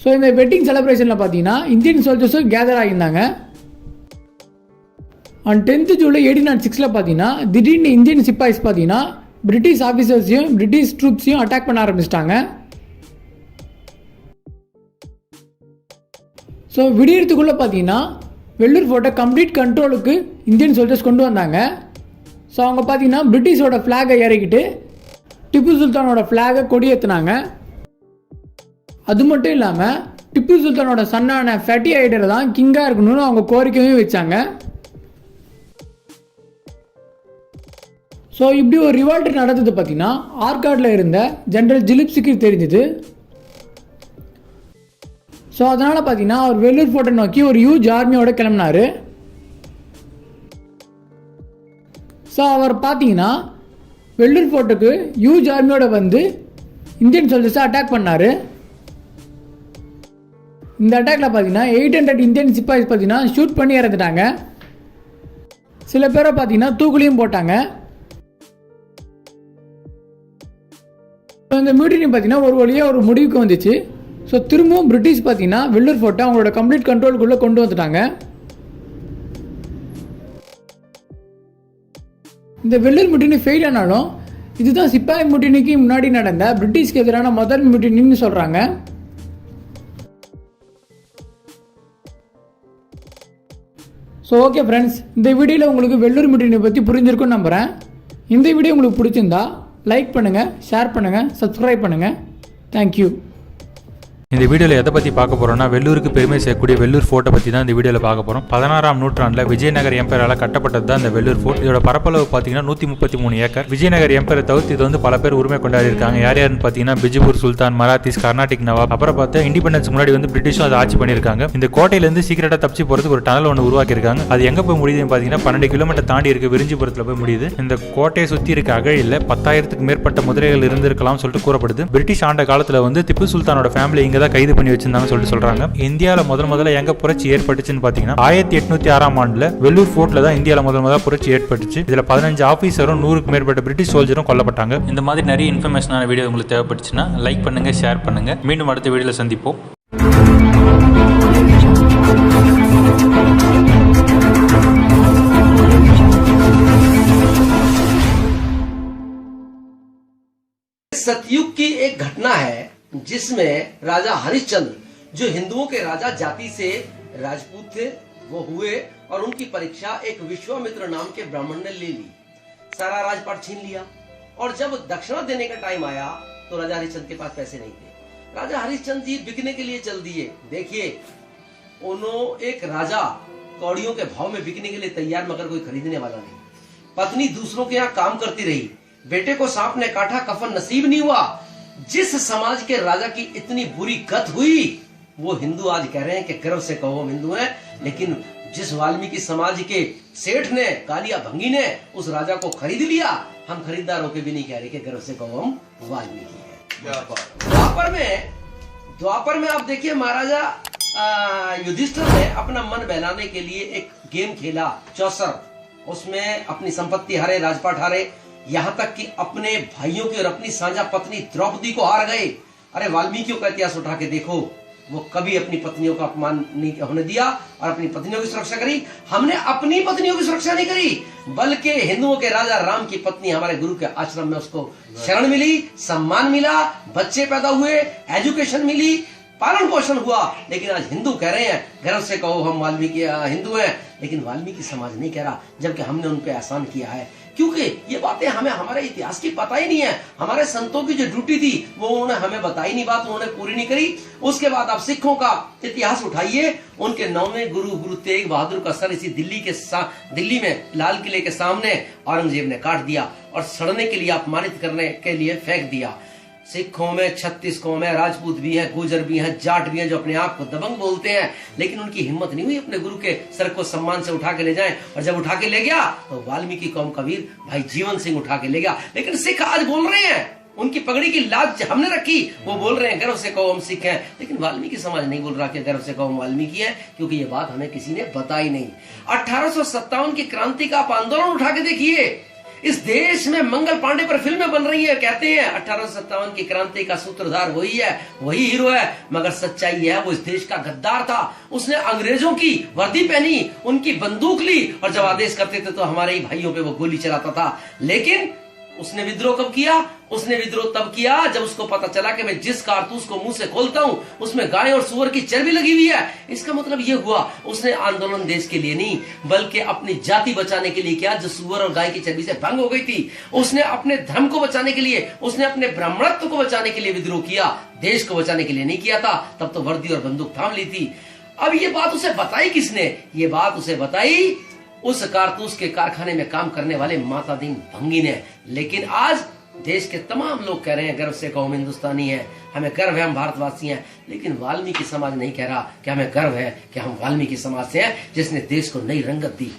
S6: ஸோ இந்த வெட்டிங் செலிப்ரேஷனில் பார்த்தீங்கன்னா இந்தியன் சோல்ஜர்ஸும் கேதர் ஆகியிருந்தாங்க. ஆன் 10th ஜூலை 1806 பார்த்தீங்கன்னா திடீர்னு இந்தியன் சிப்பாய்ஸ் பார்த்தீங்கன்னா பிரிட்டிஷ் ஆஃபீஸர்ஸையும் பிரிட்டிஷ் ட்ரூப்ஸையும் அட்டாக் பண்ண ஆரம்பிச்சிட்டாங்க. ஸோ விடியறதுக்குள்ளே பார்த்தீங்கன்னா வெள்ளூர் ஃபோர்ட்டை கம்ப்ளீட் கண்ட்ரோலுக்கு இந்தியன் சோல்ஜர்ஸ் கொண்டு வந்தாங்க. ஸோ அவங்க பார்த்தீங்கன்னா பிரிட்டிஷோட ஃப்ளாகை இறக்கிட்டு டிப்பு சுல்தானோட ஃப்ளாகை கொடியேற்றினாங்க. அது மட்டும் இல்லாமல் டிப்பு சுல்தானோட சன்னான ஃபேட்டி ஐடர் தான் கிங்காக இருக்கணும்னு அவங்க கோரிக்கையும் வச்சாங்க. ஸோ இப்படி ஒரு ரிவால்ட் நடந்தது பார்த்தீங்கன்னா ஆர்காடில் இருந்த ஜெனரல் ஜிலிப்ஸுக்கு தெரிஞ்சுது. ஸோ அதனால் பார்த்தீங்கன்னா அவர் வெள்ளூர் ஃபோர்ட்டை நோக்கி ஒரு ஹியூஜ் ஆர்மியோட கிளம்பினார். ஸோ அவர் பார்த்தீங்கன்னா வெள்ளூர் ஃபோர்ட்டுக்கு ஹியூஜ் ஆர்மியோட வந்து இந்தியன் சோல்ஜர்ஸை அட்டாக் பண்ணார். இந்த அட்டாக்ல பார்த்தீங்கன்னா 800 இந்தியன் சிப்பாய்ஸ் பார்த்தீங்கன்னா ஷூட் பண்ணி இறந்துட்டாங்க. சில பேரை பார்த்தீங்கன்னா தூக்குலையும் போட்டாங்க. இந்த மியூட்டினி பார்த்தீங்கன்னா ஒரு வழியாக ஒரு முடிவுக்கு வந்துச்சு. ஸோ திரும்பவும் பிரிட்டிஷ் பார்த்தீங்கன்னா வெள்ளூர் ஃபோர்ட்டை அவங்களோட கம்ப்ளீட் கண்ட்ரோலுக்குள்ளே கொண்டு வந்துட்டாங்க. இந்த வெள்ளூர் மியூட்டினி ஃபெயில் ஆனாலும் இதுதான் சிப்பாய் மியூட்டினிக்கு முன்னாடி நடந்த பிரிட்டிஷ்க்கு எதிரான முதல் மியூட்டினின்னு சொல்கிறாங்க. ஸோ ஓகே ஃப்ரெண்ட்ஸ், இந்த வீடியோவில் உங்களுக்கு வெள்ளூர் மியூட்டினியை பற்றி புரிஞ்சிருக்குன்னு நம்புகிறேன். இந்த வீடியோ உங்களுக்கு பிடிச்சிருந்தா லைக் பண்ணுங்கள், ஷேர் பண்ணுங்கள், சப்ஸ்கிரைப் பண்ணுங்கள். தேங்க்யூ.
S7: இந்த வீடியோல எதை பத்தி பார்க்க போறோம்னா வெள்ளூருக்கு பெருமை சேர்க்கக்கூடிய வெள்ளூர் ஃபோர்ட்டை பத்தி தான் இந்த வீடியோல பார்க்க போறோம். 16ஆம் நூற்றாண்டுல விஜயநகர் எம்பையரால கட்டப்பட்டது தான் இந்த வெள்ளூர் ஃபோர்ட். இதோட பரப்பளவு பாத்தீங்கன்னா 133 ஏக்கர். விஜயநகர் எம்பையரை தவிர்த்து இது வந்து பல பேர் உரிமை கொண்டாடி இருக்காங்க. யார் யாருன்னு பாத்தீங்கன்னா பிஜப்பூர் சுல்தான், மராத்திஸ், கர்நாடிக் நவாப், அப்புறம் பார்த்தா இண்டிபெண்டன்ஸ் முன்னாடி வந்து பிரிட்டிஷும் அதை ஆட்சி பண்ணிருக்காங்க. இந்த கோட்டையில இருந்து சீக்கிரட்டா தப்பிச்சு போறதுக்கு ஒரு டனல் ஒன்று உருவாக்கி இருக்காங்க. அது எங்க போய் முடியுதுன்னு பாத்தீங்கன்னா 12 கிலோமீட்டர் தாண்டி இருக்க விரிஞ்சிபுரத்துல போய் முடியுது. இந்த கோட்டையை சுத்தி இருக்க அகழியில 10,000க்கு மேற்பட்ட முதலைகள் இருந்திருக்கலாம் சொல்லிட்டு கூறப்படுது. பிரிட்டிஷ் ஆண்ட காலத்துல வந்து திப்பு சுல்தானோட ஃபேமிலி இங்க தான் கைது பண்ணி வச்சிருந்தாங்க சொல்லிட்டு சொல்றாங்க. இந்தியால முதல்ல எங்க புரட்சி ஏற்பட்டுச்சுன்னு பாத்தீங்கன்னா 1806ஆம் ஆண்டுல வெள்ளூர் ஃபோர்ட்ல தான் இந்தியால முதல்ல புரட்சி ஏற்பட்டுச்சு. இதுல 15 ஆபீசரும் 100க்கு மேற்பட்ட பிரிட்டிஷ் சோல்ஜரும் கொல்லப்பட்டாங்க. இந்த மாதிரி நிறைய இன்ஃபர்மேஷனான வீடியோ உங்களுக்கு தேவைப்பட்டுச்சுன்னா லைக் பண்ணுங்க, ஷேர் பண்ணுங்க. மீண்டும் அடுத்த வீடியோல சந்திப்போம்.
S8: सतयुग की एक घटना है जिसमें राजा हरिश्चंद्र जो हिंदुओं के राजा जाति से राजपूत थे वो हुए और उनकी परीक्षा एक विश्वामित्र नाम के ब्राह्मण ने ले ली। सारा राजपाट छीन लिया और जब दक्षिणा देने का टाइम आया तो राजा हरिश्चंद्र के पास पैसे नहीं थे। राजा हरिश्चंद्र जी बिकने के लिए चल दिए। देखिए उन्होंने एक राजा कौड़ियों के भाव में बिकने के लिए तैयार मगर कोई खरीदने वाला नहीं। पत्नी दूसरों के यहाँ काम करती रही, बेटे को सांप ने काटा, कफन नसीब नहीं हुआ। जिस समाज के राजा की इतनी बुरी गत हुई वो हिंदू आज कह रहे हैं कि गर्व से कहो हम हिंदू हैं, लेकिन जिस वाल्मीकि समाज के सेठ ने, कालिया भंगी ने उस राजा को खरीद लिया, हम खरीदार होकर भी नहीं कह रहे कि गर्व से कहो हम वाल्मीकि हैं। द्वापर में आप देखिए महाराजा युधिष्ठिर ने अपना मन बहलाने के लिए एक गेम खेला, चौसर। उसमें अपनी संपत्ति हारे, राजपाट हारे, यहाँ तक कि अपने भाइयों की और अपनी साझा पत्नी द्रौपदी को हार गए। अरे वाल्मीकियों का इतिहास उठा के देखो, वो कभी अपनी पत्नियों का अपमान नहीं होने दिया और अपनी पत्नियों की सुरक्षा करी। हमने अपनी पत्नियों की सुरक्षा नहीं करी, बल्कि हिंदुओं के राजा राम की पत्नी हमारे गुरु के आश्रम में उसको शरण मिली, सम्मान मिला, बच्चे पैदा हुए, एजुकेशन मिली, पालन पोषण हुआ। लेकिन आज हिंदू कह रहे हैं गर्व से कहो हम वाल्मीकि हिंदू हैं, लेकिन वाल्मीकि समाज नहीं कह रहा, जबकि हमने उन पे एहसान किया है। क्योंकि ये बातें हमें हमारे इतिहास की पता ही नहीं है। हमारे संतों की जो ड्यूटी थी वो उन्होंने हमें बताई नहीं, बात उन्होंने पूरी नहीं करी। उसके बाद आप सिखों का इतिहास उठाइए, उनके 9वें गुरु तेग बहादुर का सर इसी दिल्ली में लाल किले के सामने औरंगजेब ने काट दिया और सड़ने के लिए, अपमानित करने के लिए फेंक दिया। सिखों में 36 कौम है, राजपूत भी है, गुर्जर भी है, जाट भी है, जो अपने आप को दबंग बोलते हैं, लेकिन उनकी हिम्मत नहीं हुई अपने गुरु के सर को सम्मान से उठा के ले जाएं। और जब उठा के ले गया तो वाल्मीकि कौम का वीर भाई जीवन सिंह उठा के ले गया। लेकिन सिख आज बोल रहे हैं, उनकी पगड़ी की लाज हमने रखी, वो बोल रहे हैं गर्व से कहो हम सिख हैं, लेकिन वाल्मीकि समाज नहीं बोल रहा कि गर्व से कहो हम वाल्मीकि है, क्योंकि ये बात हमें किसी ने बताई नहीं। 1857 की क्रांति का आप आंदोलन उठा के देखिए, इस देश में मंगल पांडे पर फिल्में बन रही है, कहते हैं 1857 की क्रांति का सूत्रधार वही है, वही हीरो है, मगर सच्चाई है वो इस देश का गद्दार था। उसने अंग्रेजों की वर्दी पहनी, उनकी बंदूक ली और जब आदेश करते थे तो हमारे ही भाइयों पे वो गोली चलाता था। लेकिन उसने विद्रोह कब किया? उसने विद्रोह तब किया जब उसको पता चला कि मैं जिस कारतूस को मुंह से खोलता हूं उसमें गाय और सुअर की चर्बी लगी हुई है। इसका मतलब ये हुआ उसने आंदोलन देश के लिए नहीं बल्कि अपनी जाति बचाने के लिए किया, जो सुअर और गाय की चर्बी से भंग हो गई थी। उसने अपने धर्म को बचाने के लिए, उसने अपने ब्राह्मणत्व को बचाने के लिए विद्रोह किया, देश को बचाने के लिए नहीं किया था। तब तो वर्दी और बंदूक थाम ली थी। अब ये बात उसे बताई किसने? ये बात उसे बताई उस कारतूस के कारखाने में काम करने वाले माता दीन भंगी ने। लेकिन आज देश के तमाम लोग कह रहे हैं गर्व से कहो हम हिंदुस्तानी हैं, हमें गर्व है हम भारतवासी हैं, लेकिन वाल्मीकि समाज नहीं कह रहा कि हमें गर्व है कि हम वाल्मीकि समाज से हैं, जिसने देश को नई रंगत दी।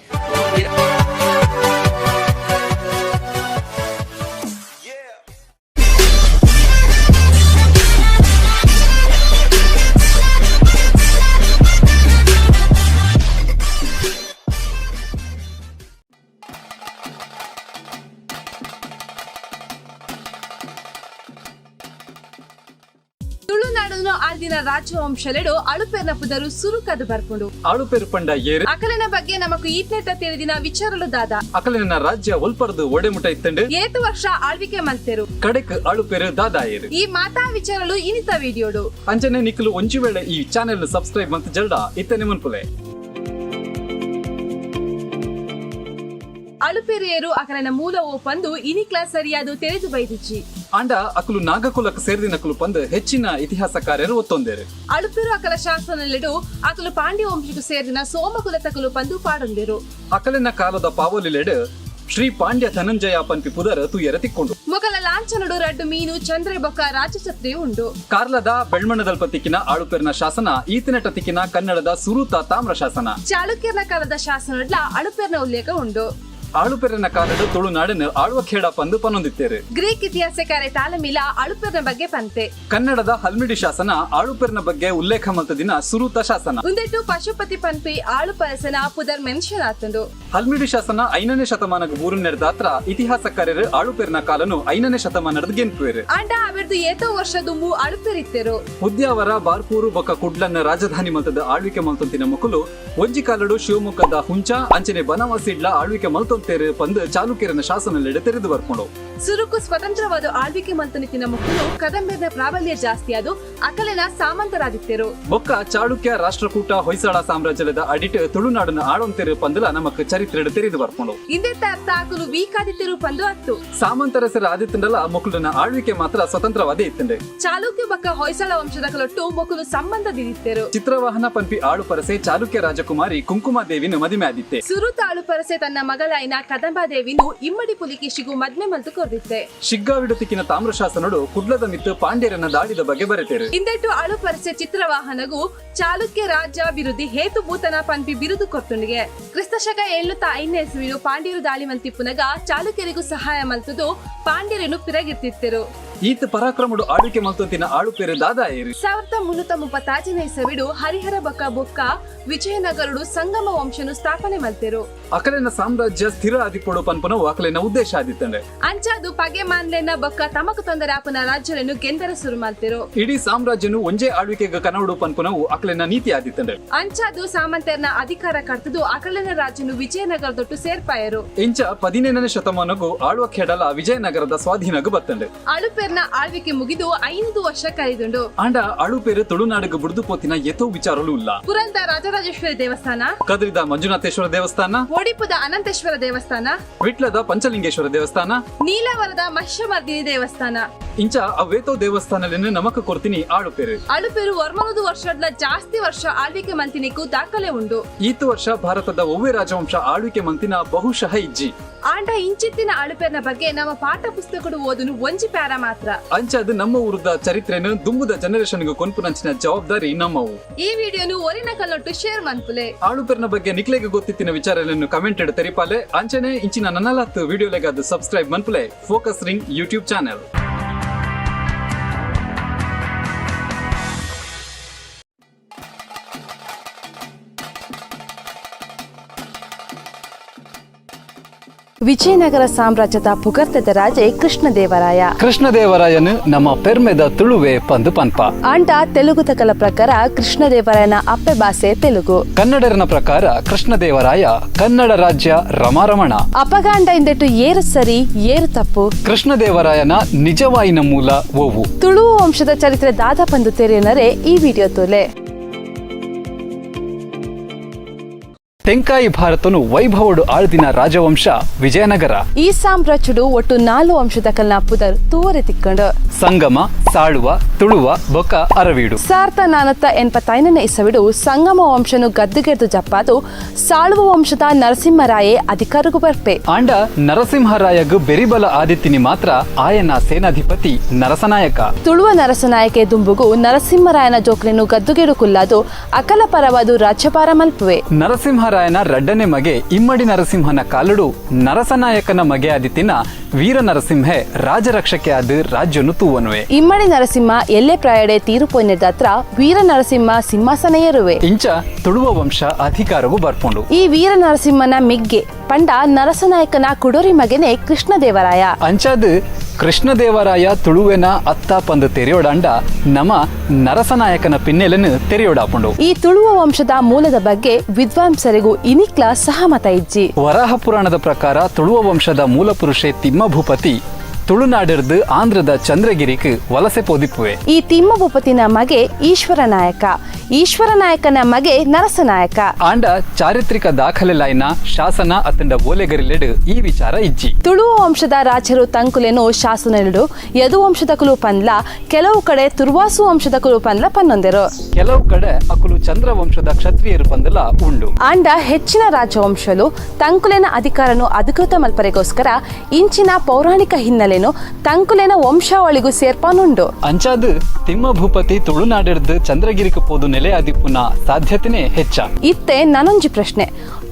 S9: ತುಳುನಾಡನ್ನು ಆಳ್ದಿನ ರಾಜವಂಶಲೆಡು ಅಳುಪೇರ್ನ ಪುದರು ಸುರುಕದು ಬರ್ಕೊಂಡು
S10: ಅಳುಪೇರು ಪಂಡ ಏರು
S9: ಅಕಲಿನ ಬಗ್ಗೆ ನಮಕು ಈತ್ನೆತ ತಿಳಿದಿನ ವಿಚಾರಲು ದಾದ
S10: ಅಕಲಿನ ರಾಜ್ಯ ಒಲ್ಪರ್ದು ಒಡೆಮುಟ ಇತ್ತಂಡು
S9: 7 ವರ್ಷ ಆಳ್ವಿಕೆ ಮಲ್ತೆರು
S10: ಕಡೆಕ್ ಅಳುಪೇರು ದಾದ ಏರು
S9: ಈ ಮಾತಾ ವಿಚಾರಲು ಇನಿತ ವಿಡಿಯೋಡು
S10: ಅಂಚನೆ ನಿಕ್ಕಲು ಒಂಜಿ ವೇಳೆ ಈ ಚಾನೆಲ್ ಸಬ್ಸ್ಕ್ರೈಬ್ ಮಂತ್ ಜಲ್ಡ ಇತ್ತನೆ ಮನ್ಪುಲೆ
S9: ಅಳುಪೇರಿಯರು ಅಕಲನ ಮೂಲ ಓಪಂದು ಇನಿ ಕ್ಲಾಸ್ ಸರಿಯಾದು ತಿಳಿದು ಬೈದಿಚ್ಚಿ
S10: ಆಂಡ ಅಕಲು ನಾಗಕುಲಕ್ಕೆ ಸೇರಿದಿನಕಲು ಪಂದ್ ಹೆಚ್ಚಿನ ಇತಿಹಾಸಕಾರರು ಒತ್ತೊಂದೇರು.
S9: ಅಳುಪೇರು ಅಕಲ ಶಾಸನಲ್ಲಿಡು ಅಕಲು ಪಾಂಡ್ಯ ವಂಶಕ್ಕೆ ಸೇರಿನ ಸೋಮಕುಲತಕಲು ಪಂದು ಪಾಡೊಂದೇರು.
S10: ಅಕಲಿನ ಕಾಲದ ಪಾವಲಿಲೆಡು ಶ್ರೀ ಪಾಂಡ್ಯ ಧನಂಜಯ ಪನ್ಪಿ ಪುದರ್ ತುಯರ ತಿಕ್ಕೊಂಡು
S9: ಮೊಕಲ ಲಾಂಛನಡು ರಡ್ಡು ಮೀನು ಚಂದ್ರೆ ಬೊಕ್ಕ ರಾಜಛತ್ರಿ ಉಂಡು.
S10: ಕಾರ್ಲದ ಬೆಳ್ಮಣ್ಣದಲ್ಪತಿಕ್ಕಿನ ಆಳುಪೇರಿನ ಶಾಸನ ಈತನೆಟತಿಕ್ಕಿನ ಕನ್ನಡದ ಸುರೂತ ತಾಮ್ರ ಶಾಸನ.
S9: ಚಾಲುಕ್ಯರ ಕಾಲದ ಶಾಸನಡ್ಲ ಅಳುಪೇರಿನ ಉಲ್ಲೇಖ ಉಂಡು.
S10: ಆಳುಪೇರಿನ ಕಾಲದ ತುಳುನಾಡನ್ನು ಆಳುವ ಖೇಡ ಪಂದು ಪನ್ನೊಂದಿತ್ತೇರು.
S9: ಗ್ರೀಕ್ ಇತಿಹಾಸಕಾರೆ ತಾಲಮಿಲ ಅಳುಪೇರಿನ ಬಗ್ಗೆ ಪಂತೆ.
S10: ಕನ್ನಡದ ಹಲ್ಮಿಡಿ ಶಾಸನ ಆಳುಪೇರಿನ ಬಗ್ಗೆ ಉಲ್ಲೇಖ ಮಲ್ತದಿನ ಸುರೂತ ಶಾಸನ.
S9: ಉಂದೆಟ್ಟು ಪಶುಪತಿ ಪನ್ಪಿ ಆಳು ಪರಸನ ಪುದರ್ ಮೆನ್ಷನ್ ಆತಂದು.
S10: ಹಲ್ಮಿಡಿ ಶಾಸನ 5ನೇ ಶತಮಾನದ ಊರು ನಡೆದಾತ್ರ ಇತಿಹಾಸಕಾರರು ಆಳುಪೇರಿನ ಕಾಲನು 5ನೇ ಶತಮಾನದ ಗೆನ್ಪುವೇರು.
S9: ಅಂಡ ಅವಿರ್ದು ಏತೋ ವರ್ಷದುಂಬು ಅಳುಪೇರಿತ್ತೇರು.
S10: ಉದ್ಯಾವರ ಬಾರ್ಪೂರು ಬೊಕ್ಕ ಕುಡ್ಲನ್ನ ರಾಜಧಾನಿ ಮಲ್ತದ ಆಳ್ವಿಕೆ ಮಲ್ತೊಂತಿನ ಮುಕುಲು ಒಂಜಿ ಕಾಲಡು ಶಿವಮೊಗ್ಗದ ಹುಂಚ ಅಂಚನೆ ಬನವಾಸಿಡ್ಲ ಆಳ್ವಿಕೆ ಮಲ್ತೊಂತೇರು ಪಂದ್ ಚಾಲುಕ್ಯರನ ಶಾಸನಲ್ಲೆಡೆ ತೆರೆದು ಬರ್ಕೊಂಡು.
S9: ಸುರುಕು ಸ್ವತಂತ್ರವಾದ ಆಳ್ವಿಕೆ ಮಂತನಿತಿನ ಮುಕ್ಕಲು ಕದಂಬರ ಪ್ರಾಬಲ್ಯ ಜಾಸ್ತಿ ಅದು ಅಕಲಿನ ಸಾಮಂತರಾದಿತ್ತೇರು.
S10: ಬೊಕ್ಕ ಚಾಳುಕ್ಯ ರಾಷ್ಟ್ರಕೂಟ ಹೊಯ್ಸಳ ಸಾಮ್ರಾಜ್ಯದ ಅಡಿಟ್ ತುಳುನಾಡನ್ನ ಆಳೊಂತೆರು ಪಂದಲ ನಮಕ್ ಚರಿತ್ರೆ ತೆರೆದು ಬರ್ಕೊಂಡು.
S9: ಇಂದೆತ್ತ ಅರ್ಥ ಅಕಲು ವೀಕಾದಿತ್ತೆರು ಪಂದು ಅತ್ತು.
S10: ಸಾಮಂತರಸರ ಆದಿತ್ತಂಡಲ ಮೊಕಲನ ಆಳ್ವಿಕೆ ಮಾತ್ರ ಸ್ವತಂತ್ರವಾದೇ ಇತ್ತಂಡೆ.
S9: ಚಾಲುಕ್ಯ ಬೊಕ್ಕ ಹೊಯ್ಸಳ ವಂಶದ ಕಲೊಟ್ಟು ಮೊಕಲು ಸಂಬಂಧದಿದ್ದಿತ್ತೇರು.
S10: ಚಿತ್ರವಾಹನ ಪನ್ಪಿ ಆಳು ಪರಸೆ ಚಾಲುಕ್ಯ ರಾಜಕುಮಾರಿ ಕುಂಕುಮಾದೇವಿನ ಮದುವೆ ಆದಿತ್ತೆ.
S9: ಸುರುತ ಆಳು ಪರಸೆ ತನ್ನ ಮಗಳಾಯಿನ ಕದಂಬಾದೇವಿನು ಇಮ್ಮಡಿ ಪುಲಿಕೇಶಿಗೂ ಮದ್ಮೆ ಮಲ್ತು ಕೊರ್ದಿತ್ತೆ.
S10: ಶಿಗ್ಗಾವಿಡುತಿಕ್ಕಿನ ತಾಮ್ರಶಾಸನಡು ಕುಡ್ಲದ ಮಿತ್ತು ಪಾಂಡ್ಯರನ್ನ ದಾಳಿದ ಬಗ್ಗೆ ಬರೆತೇರು.
S9: ಇಂದೆಟ್ಟು ಆಳು ಪರಸೆ ಚಿತ್ರವಾಹನಗೂ ಚಾಲುಕ್ಯ ರಾಜ್ಯ ವಿರುದ್ಧಿ ಹೇತುಭೂತನ ಪನ್ಪಿ ಬಿರುದು ಕೊರ್ತುನಿಗೆ. ಕ್ರಿಸ್ತಶಕ 705ನೇ ಇಸವಿನು ಪಾಂಡ್ಯರು ದಾಳಿ ಮಲ್ತಿಪ್ಪುನಗ ಚಾಲುಕ್ಯರಿಗೂ ಸಹಾಯ ಮಲ್ತುದು ಪಾಂಡ್ಯರನ್ನು ಪಿರಗಿರ್ತಿತ್ತರು.
S10: ಈತ ಪರಾಕ್ರಮಡು ಆಳ್ವಿಕೆ ಮಲ್ತೊಂತಿನ ಆಳುಪೇರು ದಾದಾಯೇರು.
S9: 1335ನೇ ಇಸವಿಡು ಹರಿಹರ ಬೊಕ್ಕ ಬೊಕ್ಕ ವಿಜಯನಗರಡು ಸಂಗಮ ವಂಶನು ಸ್ಥಾಪನೆ ಮಲ್ತೆರು.
S10: ಅಕಲಿನ ಸಾಮ್ರಾಜ್ಯ ಸ್ಥಿರ ಆದಿಪಡು ಪನ್ಪನವು ಅಕಲಿನ ಉದ್ದೇಶ ಆದಿತ್ತಂಡೆ.
S9: ಅಂಚಾದು ಪಗೆ ಮಾನ್ಲೆನ ಬೊಕ್ಕ ತಮಕು ತೊಂದರೆ ಆಪನ ರಾಜ್ಯಗಳನ್ನು ಗೆಂದರ ಸುರು ಮಲ್ತೆರು.
S10: ಇಡೀ ಸಾಮ್ರಾಜ್ಯನು ಒಂಜೇ ಆಳ್ವಿಕೆಗ ಕನವಡು ಪನ್ಪನವು ಅಕಲಿನ ನೀತಿ ಆದಿತ್ತಂಡೆ.
S9: ಅಂಚಾದು ಸಾಮಂತರನ ಅಧಿಕಾರ ಕರ್ತದು ಅಕಲಿನ ರಾಜ್ಯನು ವಿಜಯನಗರದೊಟ್ಟು ಸೇರ್ಪಾಯರು.
S10: ಇಂಚ 17ನೇ ಶತಮಾನಗೂ ಆಳುವ ಖೇಡಲ ವಿಜಯನಗರದ ಸ್ವಾಧೀನಗೂ ಬತ್ತಂಡೆ.
S9: ಅಳುಪೇರ್ನ ಆಳ್ವಿಕೆ ಮುಗಿದು 5 ವರ್ಷ ಕಳೆದುಂಡು.
S10: ಆಂಡ ಅಳುಪೇರು ತುಳುನಾಡಿಗೆ ಬುಡ್ದು ಪೋತಿನ ಎತೋ ವಿಚಾರಲು ಇಲ್ಲ.
S9: ಪುರಂದ ರಾಜರಾಜೇಶ್ವರಿ ದೇವಸ್ಥಾನ,
S10: ಕದ್ರಿದ ಮಂಜುನಾಥೇಶ್ವರ ದೇವಸ್ಥಾನ,
S9: ಒಡಿಪುದ ಅನಂತೇಶ್ವರ ದೇವಸ್ಥಾನ,
S10: ವಿಟ್ಲದ ಪಂಚಲಿಂಗೇಶ್ವರ ದೇವಸ್ಥಾನ,
S9: ನೀಲವರದ ಮಹಿಷಮರ್ದಿನಿ ದೇವಸ್ಥಾನ
S10: ಇಂಚ ಅವೇತೋ ದೇವಸ್ಥಾನಲಿನ ನಮಕ ಕೊರ್ತಿನಿ ಆಳುಪೇರು.
S9: ಅಳುಪೇರು 100 ವರ್ಷದ ಜಾಸ್ತಿ ವರ್ಷ ಆಳ್ವಿಕೆ ಮಂತಿನಿಗೂ ದಾಖಲೆ ಉಂಡು.
S10: ಈತ ವರ್ಷ ಭಾರತದ ಒವ್ವೆ ರಾಜವಂಶ ಆಳ್ವಿಕೆ ಮಂತಿನ ಬಹುಶಃ ಇಜ್ಜಿ.
S9: ಆಂಡ ಇಂಚಿತ್ತಿನ ಅಳುಪೇರ್ನ ಬಗ್ಗೆ ನಮ್ಮ ಪಾಠ ಪುಸ್ತಕಡು ಓದುನು ಒಂಜಿ ಪ್ಯಾರ ಮಾತ್ರ.
S10: ಅಂಚದು ನಮ್ಮ ಊರದ ಚರಿತ್ರೆನು ದುಂಬುದ ಜನರೇಷನ್ಗೂ ಕೊನ್ಪುನಂಚಿನ ಜವಾಬ್ದಾರಿ ನಮ್ಮವು.
S9: ಈ ವಿಡಿಯೋನು ಒರಿನ ಕಲ್ಲೊಟ್ಟು ಶೇರ್ ಮನ್ಪುಲೆ.
S10: ಆಳುಪೇರ್ನ ಬಗ್ಗೆ ನಿಕ್ಲೆಗೆ ಗೊತ್ತಿತ್ತಿನ ವಿಚಾರಗಳನ್ನು ಕಮೆಂಟ್ ಇಡ ತೆರಿಪಾಲೆ. ಅಂಚನೆ ಇಂಚಿನ ನನ್ನಲತ್ತು ವಿಡಿಯೋಲೆಗಾದ ಸಬ್ಸ್ಕ್ರೈಬ್ ಮನ್ಪುಲೆ. Focus ring YouTube channel.
S9: Vijayanagara ಸಾಮ್ರಾಜ್ಯದ ಪುಗರ್ತೆದ ರಾಜೆ ಕೃಷ್ಣದೇವರಾಯ.
S10: ಕೃಷ್ಣದೇವರಾಯನು ನಮ್ಮ ಪೆರ್ಮೆದ ತುಳುವೆ ಪಂದು ಪನ್ಪ.
S9: ಆಂಡ ತೆಲುಗು ತಕಲ ಪ್ರಕಾರ ಕೃಷ್ಣದೇವರಾಯನ ಅಪ್ಪೆ ಭಾಷೆ ತೆಲುಗು.
S10: ಕನ್ನಡರನ ಪ್ರಕಾರ ಕೃಷ್ಣದೇವರಾಯ ಕನ್ನಡ ರಾಜ್ಯ ರಮಾರಮಣ.
S9: ಅಪಗಾಂಡ ಇಂದೆಟ್ಟು ಏರು ಸರಿ ಏರು ತಪ್ಪು.
S10: ಕೃಷ್ಣದೇವರಾಯನ ನಿಜವಾಯಿನ ಮೂಲ ಓವು.
S9: ತುಳು ವಂಶದ ಚರಿತ್ರೆ ದಾದ ಪಂದು ತೆರೆಯನರೆ ಈ ವಿಡಿಯೋ ತೋಲೆ.
S10: ತೆಂಕಾಯಿ ಭಾರತನು ವೈಭವಡು ಆಳ್ದಿನ ರಾಜವಂಶ ವಿಜಯನಗರ.
S9: ಈ ಸಾಮ್ರಾಜ್ಯಡು ಒಟ್ಟು 4 ವಂಶದ ಕಲ್ನ ಪುದರ್ ತೂವರೆ ತಿಕ್ಕಂಡು
S10: ಸಂಗಮ, ಸಾಳುವ, ತುಳುವ, ಬೊಕ್ಕ ಅರವೀಡು.
S9: 1485ನೇ ಇಸವಿಡು ಸಂಗಮ ವಂಶನು ಗದ್ದುಗೆರ್ದು ಜಪ್ಪಾದು ಸಾಳುವ ವಂಶದ ನರಸಿಂಹರಾಯೆ ಅಧಿಕಾರಗೂ ಬರ್ಪೆ.
S10: ಆಂಡ ನರಸಿಂಹರಾಯಗು ಬೆರಿಬಲ ಆದಿತ್ತಿನಿ ಮಾತ್ರ ಆಯನ ಸೇನಾಧಿಪತಿ ನರಸನಾಯಕ.
S9: ತುಳುವ ನರಸನಾಯಕೆ ದುಂಬುಗು ನರಸಿಂಹರಾಯನ ಜೋಕ್ರಿನು ಗದ್ದುಗೆಡು ಕುಲ್ಲಾದು ಅಕಲ ಪರವಾದು ರಾಜ್ಯಭಾರ ಮಲ್ಪುವೆ.
S10: ನರಸಿಂಹರಾಯನ ರಡ್ಡನೆ ಮಗೆ ಇಮ್ಮಡಿ ನರಸಿಂಹನ ಕಾಲಡು ನರಸನಾಯಕನ ಮಗೆ ಆದಿತ್ತಿನ ವೀರ ನರಸಿಂಹೆ ರಾಜರಕ್ಷಕೆ ಆದ ರಾಜ್ಯನು ತೂವನುವೆ.
S9: ಇಮ್ಮಡಿ ನರಸಿಂಹ ಎಲ್ಲೆ ಪ್ರಾಯಡೆ ತೀರುಪೋಯ್ನದಾತ್ರ ವೀರ ನರಸಿಂಹ ಸಿಂಹಾಸನ ಏರುವೆ.
S10: ಇಂಚ ತುಳುವ ವಂಶ ಅಧಿಕಾರವು ಬರ್ಪುಂಡು.
S9: ಈ ವೀರ ನರಸಿಂಹನ ಮಿಗ್ಗೆ ಪಂಡ ನರಸನಾಯಕನ ಕುಡೋರಿ ಮಗನೆ ಕೃಷ್ಣದೇವರಾಯ.
S10: ಅಂಚಾದು ಕೃಷ್ಣದೇವರಾಯ ತುಳುವೆನ ಅತ್ತ ಪಂದು ತೆರೆಯೋಡಾಂಡ ನಮ ನರಸನಾಯಕನ ಪಿನ್ನೆಲೆನು ತೆರೆಯೋಡಾಪುಂಡು.
S9: ಈ ತುಳುವ ವಂಶದ ಮೂಲದ ಬಗ್ಗೆ ವಿದ್ವಾಂಸರಿಗೂ ಇನಿಕ್ಲ ಸಹಮತ ಇಜ್ಜಿ.
S10: ವರಾಹ ಪುರಾಣದ ಪ್ರಕಾರ ತುಳುವ ವಂಶದ ಮೂಲ ಪುರುಷೆ ತಿಮ್ಮ ಭೂಪತಿ ತುಳುನಾಡಿರ್ದು ಆಂಧ್ರದ ಚಂದ್ರಗಿರಿಕ್ ವಲಸೆ ಪೋದಿಪ್ಪುವೆ.
S9: ಈ ತಿಮ್ಮ ಭೂಪತಿನ ಮಗೆ ಈಶ್ವರ ನಾಯಕ. ಈಶ್ವರ ನಾಯಕನ ಮಗೆ ನರಸನಾಯಕ
S10: ಆಂಡ ಚಾರಿತ್ರಿಕ ದಾಖಲೆಲಾಯ್ನ ಶಾಸನ ಅತ್ತಂಡ ಓಲೆಗರಿಲೆಡು ಈ ವಿಚಾರ ಇಜ್ಜಿ.
S9: ತುಳು ವಂಶದ ರಾಜರು ತಂಕುಲೆನು ಶಾಸನಲು ಯದು ವಂಶದ ಕುಲು ಪನ್ಲ ಕೆಲವು ಕಡೆ ತುರ್ವಾಸು ವಂಶದ ಕುಲು ಪನ್ಲ ಪನ್ನೊಂದೆರು.
S10: ಕೆಲವು ಕಡೆ ಅಕುಲು ಚಂದ್ರ ವಂಶದ ಕ್ಷತ್ರಿಯರು ಪಂದಲ ಉಂಡು.
S9: ಆಂಡ ಹೆಚ್ಚಿನ ರಾಜವಂಶಲು ತಂಕುಲೆನ ಅಧಿಕಾರನು ಅಧಿಕೃತ ಮಲ್ಪರೆಗೋಸ್ಕರ ಇಂಚಿನ ಪೌರಾಣಿಕ ಹಿನ್ನೆಲೆನು ತಂಕುಲೆನ ವಂಶಾವಳಿಗೂ ಸೇರ್ಪಾನುಂಡು.
S10: ಅಂಚಾದು ತಿಮ್ಮ ಭೂಪತಿ ತುಳುನಾಡಿರ್ದು ಚಂದ್ರಗಿರಿಕ ಪೋದು ನೆಲೆ ಆದಿಪ್ಪುನ ಸಾಧ್ಯತೆನೇ ಹೆಚ್ಚ.
S9: ಇತ್ತೆ ನನೊಂಜಿ ಪ್ರಶ್ನೆ,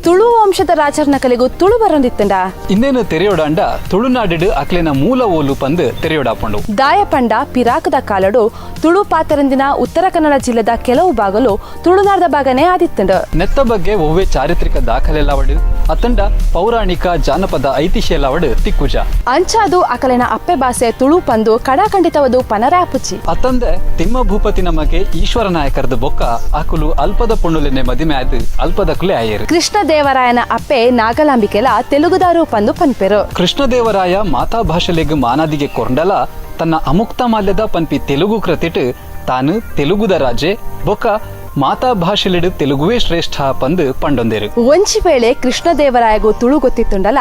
S9: ತುಳು ವಂಶದ ರಾಜರ್ನ ಕಲೆಗೂ ತುಳು ಬರಂದಿತ್ತಂಡ
S10: ಇನ್ನೇನು ತೆರೆಯೋಡಾಂಡ ತುಳುನಾಡಿಡು ಅಕ್ಲೆನ ಮೂಲ ಓಲು ಪಂದು ತೆರೆಯೋಡಾಪಂಡು.
S9: ದಾಯಪಂಡ ಪಿರಾಕದ ಕಾಲಡು ತುಳು ಪಾತರಂದಿನ ಉತ್ತರ ಕನ್ನಡ ಜಿಲ್ಲೆದ ಕೆಲವು ಭಾಗಲು ತುಳುನಾಡದ ಭಾಗನೇ ಆದಿತ್ತಂಡು.
S10: ನೆತ್ತ ಬಗ್ಗೆ ಒವ್ವೆ ಚಾರಿತ್ರಿಕ ದಾಖಲೆಲಾವಡು ಅತ್ತಂಡ ಪೌರಾಣಿಕ ಜಾನಪದ ಐತಿಹ್ಯಲಾವಡು ತಿಕ್ಕುಜ.
S9: ಅಂಚಾದು ಅಕಲೆನ ಅಪ್ಪೆ ಭಾಷೆ ತುಳು ಪಂದು ಕಡಾಖಂಡಿತವದು ಪನರಾಪುಚಿ.
S10: ಅತ್ತಂದೆ ತಿಮ್ಮ ಭೂಪತಿ ನಮಗೆ ಈಶ್ವರ ನಾಯಕರದು ಬೊಕ್ಕ ಆಕುಲು ಅಲ್ಪದ ಪುಣ್ಣುಲೆನೆ ಮದಿಮೆ ಆಯ್ದು ಅಲ್ಪದ ಕುಲೆ ಆಯರು.
S9: ಕೃಷ್ಣದೇವರಾಯನ ಅಪ್ಪೆ ನಾಗಲಾಂಬಿಕೆಲ ತೆಲುಗುದಾರು ಪಂದು ಪನ್ಪೆರು.
S10: ಕೃಷ್ಣದೇವರಾಯ ಮಾತಾ ಭಾಷೆಲೆಗ್ ಮಾನಾದಿಗೆ ಕೊಂಡಲ ತನ್ನ ಅಮುಕ್ತ ಮಾಲ್ಯದ ಪನ್ಪಿ ತೆಲುಗು ಕೃತಿಟ್ ತಾನು ತೆಲುಗುದ ರಾಜೆ ಬೊಕ್ಕ ಮಾತಾ ಭಾಷೆಲೆಡು ತೆಲುಗುವೇ ಶ್ರೇಷ್ಠ ಪಂದು ಪಂಡೊಂದೇರು.
S9: ಒಂಚಿ ವೇಳೆ ಕೃಷ್ಣದೇವರಾಯಗೂ ತುಳು ಗೊತ್ತಿತ್ತುಂಡಲ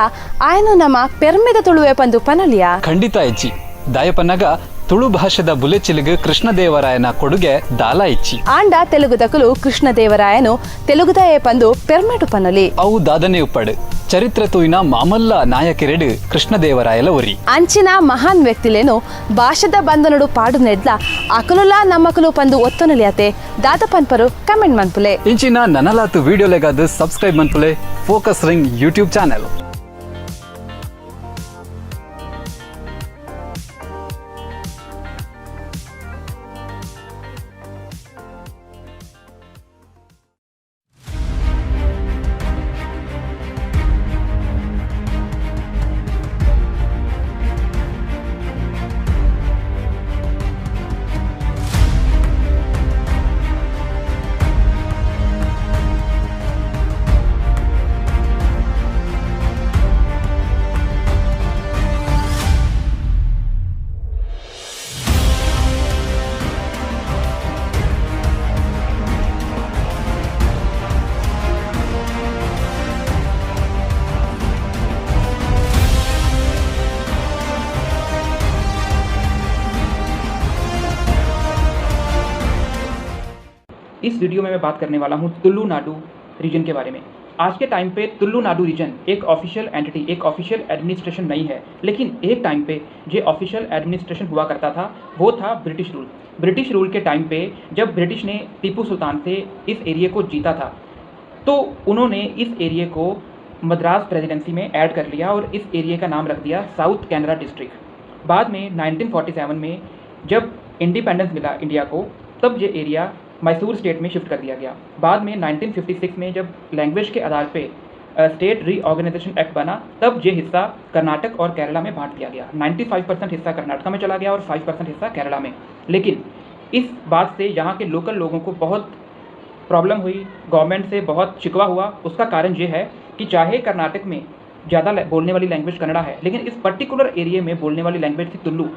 S9: ಆಯನು ನಮ್ಮ ಪೆರ್ಮೆದ ತುಳುವೆ ಪಂದು ಪನಲಿಯಾ?
S10: ಖಂಡಿತ ಇಚ್ಚಿ. ದಾಯಪನ್ನಗ ತುಳು ಭಾಷೆದ ಬುಲೆಚಿಲಿಗ್ ಕೃಷ್ಣದೇವರಾಯನ ಕೊಡುಗೆ ದಾಲ ಇಚ್ಚಿ.
S9: ಆಂಡ ತೆಲುಗುದಕಲು ಕೃಷ್ಣದೇವರಾಯನು ತೆಲುಗುದಾಯೆ ಪಂದು ಪೆರ್ಮೆಟು ಪನಲಿ
S10: ಅವು ದಾದನೆ ಉಪ್ಪಡು ಚರಿತ್ರೆ ತೂಯಿನ ಮಾಮಲ್ಲ ನಾಯಕಿರೆಡು ಕೃಷ್ಣದೇವರಾಯಲ ಒರಿ.
S9: ಅಂಚಿನ ಮಹಾನ್ ವ್ಯಕ್ತಿಲೇನು ಭಾಷೆದ ಬಂಧನಡು ಪಾಡು ನೆಡ್ಲ ಅಕಲುಲ ನಮ್ಮಕಲು ಪಂದು ಒತ್ತೊನಲಿಯಾತೆ ದಾದ ಪನ್ಪರು ಕಮೆಂಟ್ ಮನ್ಪುಲೆ.
S10: ಇಂಚಿನ ನನಲಾತು ವಿಡಿಯೋಲೆಗಾದ ಸಬ್ಸ್ಕ್ರೈಬ್ ಮನ್ಪುಲೆ ಫೋಕಸ್ ರಿಂಗ್ ಯೂಟ್ಯೂಬ್ ಚಾನೆಲ್.
S11: इस वीडियो में मैं बात करने वाला हूँ तुलु नाडु रीजन के बारे में। आज के टाइम पे तुलु नाडु रीजन एक ऑफिशियल एंटिटी, एक ऑफिशियल एडमिनिस्ट्रेशन नहीं है, लेकिन एक टाइम पे जो ऑफिशियल एडमिनिस्ट्रेशन हुआ करता था वो था ब्रिटिश रूल। ब्रिटिश रूल के टाइम पे जब ब्रिटिश ने टीपू सुल्तान से इस एरिया को जीता था तो उन्होंने इस एरिया को मद्रास प्रेसिडेंसी में ऐड कर लिया और इस एरिया का नाम रख दिया साउथ कैनरा डिस्ट्रिक्ट। बाद में 1947 में जब इंडिपेंडेंस मिला इंडिया को तब ये एरिया मैसूर स्टेट में शिफ्ट कर दिया गया। बाद में 1956 में जब लैंग्वेज के आधार पे स्टेट रीऑर्गेनाइजेशन एक्ट बना तब ये हिस्सा कर्नाटक और केरला में बांट दिया गया। 95% हिस्सा कर्नाटक में चला गया और 5% हिस्सा केरला में। लेकिन इस बात से यहाँ के लोकल लोगों को बहुत प्रॉब्लम हुई, गवर्नमेंट से बहुत शिकवा हुआ। उसका कारण ये है कि चाहे कर्नाटक में ज़्यादा बोलने वाली लैंग्वेज कन्नड़ा है, लेकिन इस पर्टिकुलर एरिया में बोलने वाली लैंग्वेज थी तुलु।